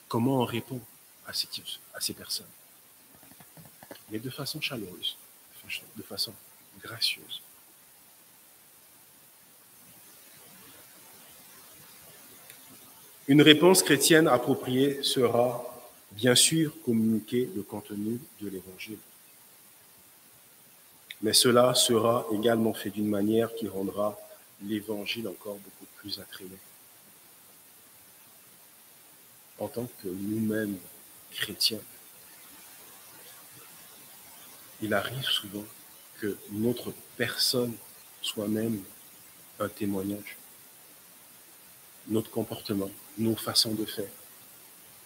Comment on répond à ces personnes? Mais de façon chaleureuse, de façon gracieuse. Une réponse chrétienne appropriée sera, bien sûr, communiquer le contenu de l'Évangile. Mais cela sera également fait d'une manière qui rendra l'Évangile encore beaucoup plus attrayant. En tant que nous-mêmes, chrétiens, il arrive souvent que notre personne soit même un témoignage. Notre comportement, nos façons de faire,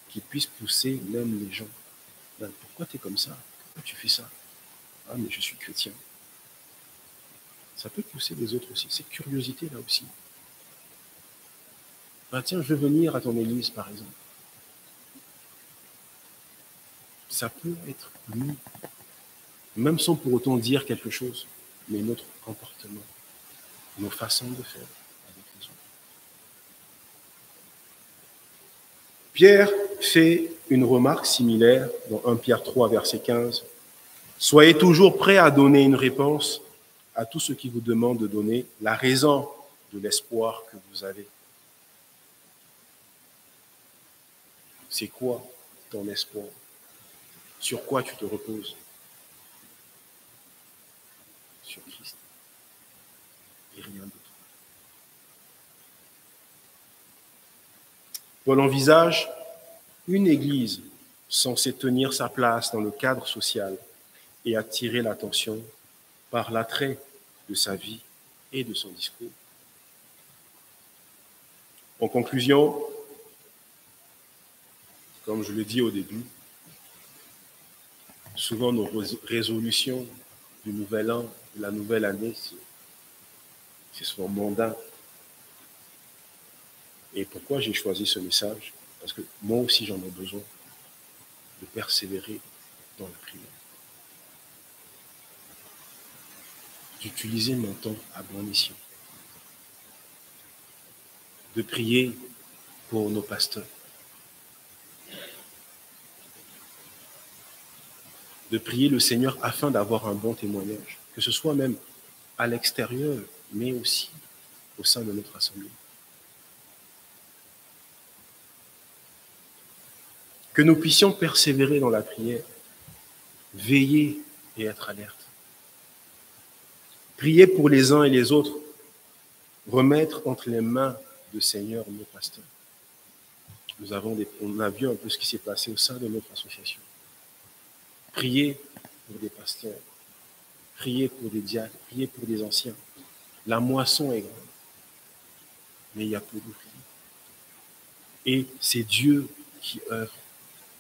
qui puissent pousser même les gens. Ben, pourquoi tu es comme ça? Pourquoi tu fais ça? Ah, mais je suis chrétien. Ça peut pousser les autres aussi. Cette curiosité là aussi. Ben, tiens, je veux venir à ton église, par exemple. Ça peut être nous, même sans pour autant dire quelque chose, mais notre comportement, nos façons de faire avec les autres. Pierre fait une remarque similaire dans 1 Pierre 3, verset 15. Soyez toujours prêts à donner une réponse à tous ceux qui vous demandent de donner la raison de l'espoir que vous avez. C'est quoi ton espoir? Sur quoi tu te reposes? Sur Christ. Et rien d'autre. Paul envisage une église censée tenir sa place dans le cadre social et attirer l'attention par l'attrait de sa vie et de son discours. En conclusion, comme je le dis au début, souvent nos résolutions du nouvel an, de la nouvelle année, c'est souvent mondain. Et pourquoi j'ai choisi ce message? Parce que moi aussi j'en ai besoin de persévérer dans la prière. D'utiliser mon temps à bon escient. De prier pour nos pasteurs. De prier le Seigneur afin d'avoir un bon témoignage, que ce soit même à l'extérieur, mais aussi au sein de notre assemblée. Que nous puissions persévérer dans la prière, veiller et être alerte. Prier pour les uns et les autres, remettre entre les mains du Seigneur nos pasteurs. On a vu un peu ce qui s'est passé au sein de notre association. Prier pour des pasteurs, prier pour des diacres, prier pour des anciens. La moisson est grande, mais il y a peu d'ouvriers. Et c'est Dieu qui œuvre.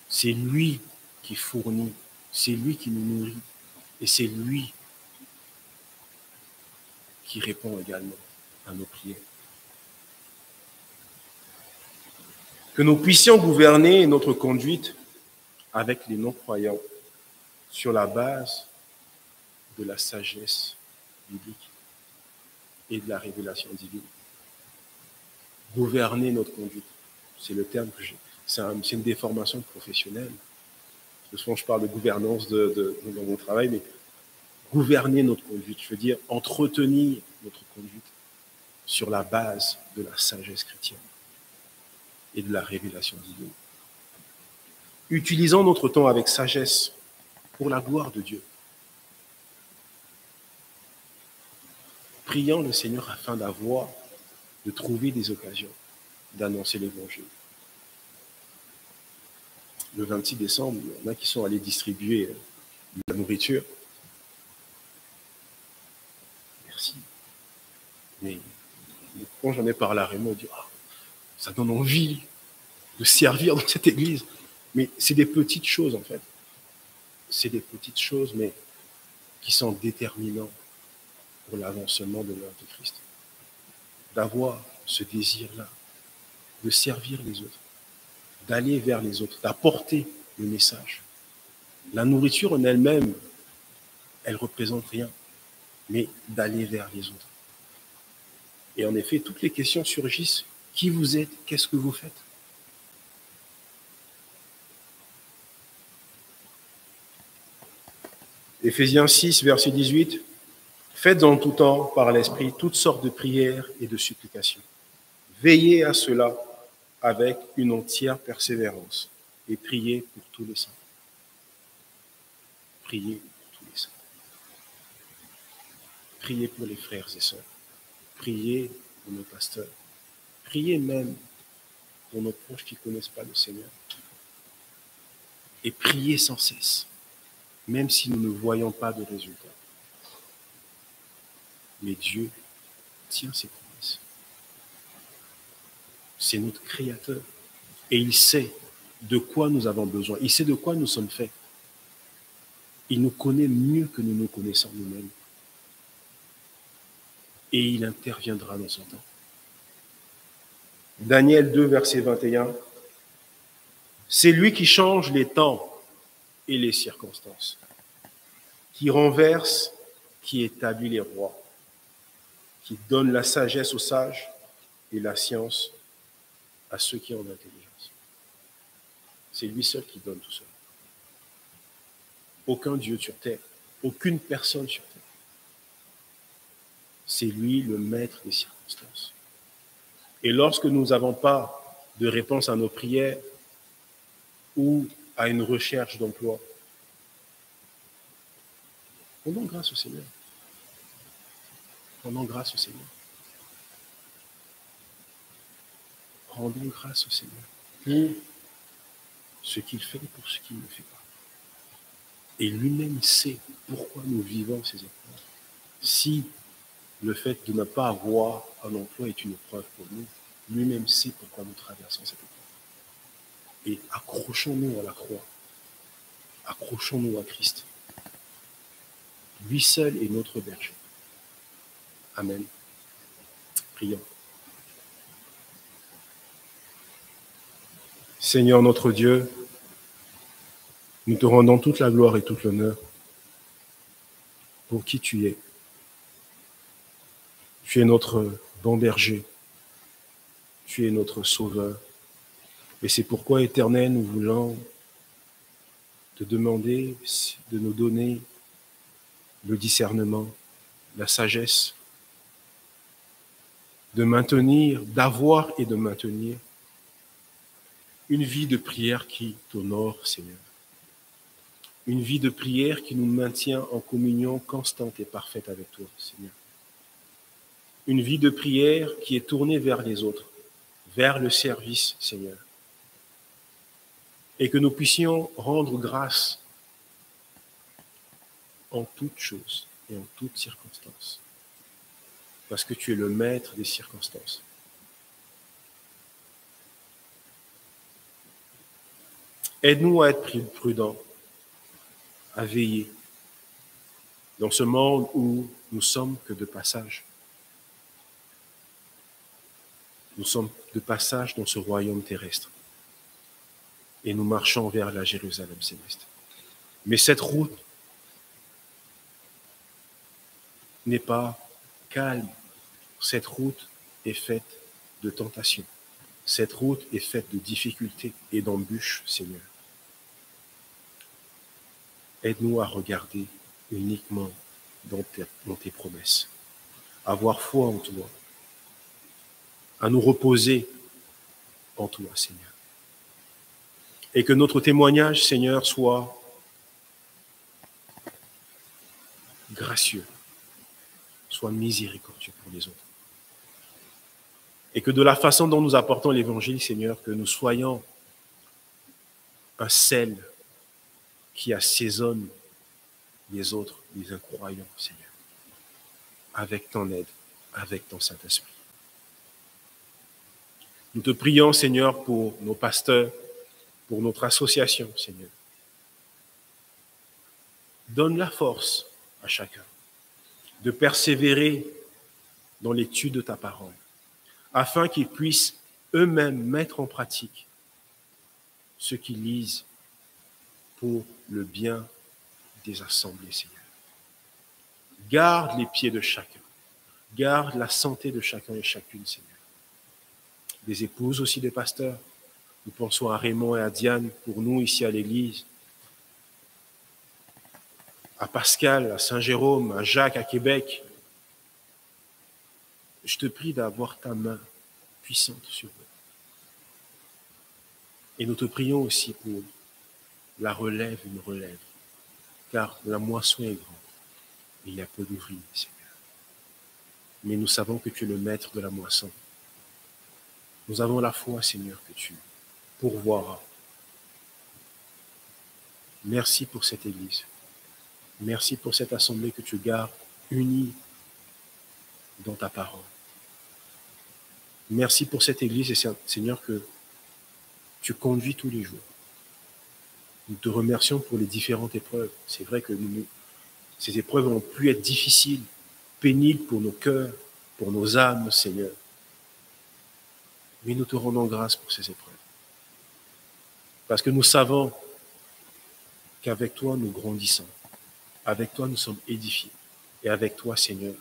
C'est lui qui fournit, c'est lui qui nous nourrit, et c'est lui qui répond également à nos prières. Que nous puissions gouverner notre conduite avec les non-croyants sur la base de la sagesse biblique et de la révélation divine. Gouverner notre conduite, c'est le terme que j'ai. C'est une déformation professionnelle. Souvent, je parle de gouvernance dans mon travail, mais gouverner notre conduite, je veux dire entretenir notre conduite sur la base de la sagesse chrétienne et de la révélation divine. Utilisons notre temps avec sagesse pour la gloire de Dieu. Prions le Seigneur afin de trouver des occasions d'annoncer l'Évangile. Le 26 décembre, il y en a qui sont allés distribuer de la nourriture. Merci. Mais quand j'en ai parlé à Raymond, il dit ça donne envie de servir dans cette église. Mais c'est des petites choses, en fait. C'est des petites choses, mais qui sont déterminantes pour l'avancement de l'œuvre de Christ. D'avoir ce désir-là, de servir les autres, d'aller vers les autres, d'apporter le message. La nourriture en elle-même, elle ne représente rien, mais d'aller vers les autres. Et en effet, toutes les questions surgissent. Qui vous êtes? Qu'est-ce que vous faites? Éphésiens 6, verset 18. Faites en tout temps, par l'Esprit, toutes sortes de prières et de supplications. Veillez à cela avec une entière persévérance et priez pour tous les saints. Priez pour tous les saints. Priez pour les frères et sœurs. Priez pour nos pasteurs. Priez même pour nos proches qui ne connaissent pas le Seigneur. Et priez sans cesse, même si nous ne voyons pas de résultat. Mais Dieu tient ses promesses. C'est notre Créateur. Et il sait de quoi nous avons besoin. Il sait de quoi nous sommes faits. Il nous connaît mieux que nous nous connaissons nous-mêmes. Et il interviendra dans son temps. Daniel 2, verset 21. C'est lui qui change les temps et les circonstances, qui renverse, qui établit les rois, qui donne la sagesse aux sages et la science à ceux qui ont l'intelligence. C'est lui seul qui donne tout ça. Aucun Dieu sur terre, aucune personne sur terre. C'est lui le maître des circonstances. Et lorsque nous n'avons pas de réponse à nos prières ou à une recherche d'emploi, rendons grâce au Seigneur. Rendons grâce au Seigneur. Rendons grâce au Seigneur pour ce qu'il fait et pour ce qu'il ne fait pas. Et lui-même sait pourquoi nous vivons ces épreuves. Si le fait de ne pas avoir un emploi est une épreuve pour nous, lui-même sait pourquoi nous traversons cette épreuve. Et accrochons-nous à la croix. Accrochons-nous à Christ. Lui seul est notre berger. Amen. Prions. Seigneur notre Dieu, nous te rendons toute la gloire et tout l'honneur pour qui tu es. Tu es notre bon berger. Tu es notre sauveur. Et c'est pourquoi, Éternel, nous voulons te demander de nous donner le discernement, la sagesse, de maintenir, d'avoir et de maintenir une vie de prière qui t'honore, Seigneur. Une vie de prière qui nous maintient en communion constante et parfaite avec toi, Seigneur. Une vie de prière qui est tournée vers les autres, vers le service, Seigneur. Et que nous puissions rendre grâce en toutes choses et en toutes circonstances. Parce que tu es le maître des circonstances. Aide-nous à être prudents, à veiller dans ce monde où nous sommes que de passage. Nous sommes de passage dans ce royaume terrestre. et nous marchons vers la Jérusalem céleste. Mais cette route n'est pas calme. Cette route est faite de tentations. Cette route est faite de difficultés et d'embûches, Seigneur. Aide-nous à regarder uniquement dans tes promesses, à avoir foi en toi, à nous reposer en toi, Seigneur. Et que notre témoignage, Seigneur, soit gracieux, soit miséricordieux pour les autres. Et que de la façon dont nous apportons l'évangile, Seigneur, que nous soyons un sel qui assaisonne les autres, les incroyants, Seigneur, avec ton aide, avec ton Saint-Esprit. Nous te prions, Seigneur, pour nos pasteurs, pour notre association, Seigneur. Donne la force à chacun de persévérer dans l'étude de ta parole, afin qu'ils puissent eux-mêmes mettre en pratique ce qu'ils lisent pour le bien des assemblées, Seigneur. Garde les pieds de chacun. Garde la santé de chacun et chacune, Seigneur. Des épouses aussi des pasteurs. Nous pensons à Raymond et à Diane pour nous ici à l'église. À Pascal, à Saint-Jérôme, à Jacques, à Québec. Je te prie d'avoir ta main puissante sur eux. Et nous te prions aussi pour la relève, une relève. Car la moisson est grande. Et il y a peu d'ouvriers, Seigneur. Mais nous savons que tu es le maître de la moisson. Nous avons la foi, Seigneur, que tu pourvoiras. Merci pour cette Église. Merci pour cette assemblée que tu gardes unie dans ta parole. Merci pour cette Église et Seigneur que tu conduis tous les jours. Nous te remercions pour les différentes épreuves. C'est vrai que ces épreuves ont pu être difficiles, pénibles pour nos cœurs, pour nos âmes, Seigneur. Mais nous te rendons grâce pour ces épreuves. Parce que nous savons qu'avec toi, nous grandissons. Avec toi, nous sommes édifiés. Et avec toi, Seigneur,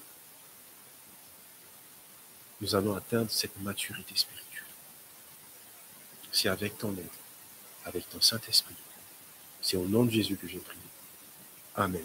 nous allons atteindre cette maturité spirituelle. C'est avec ton aide, avec ton Saint-Esprit. C'est au nom de Jésus que j'ai prié. Amen.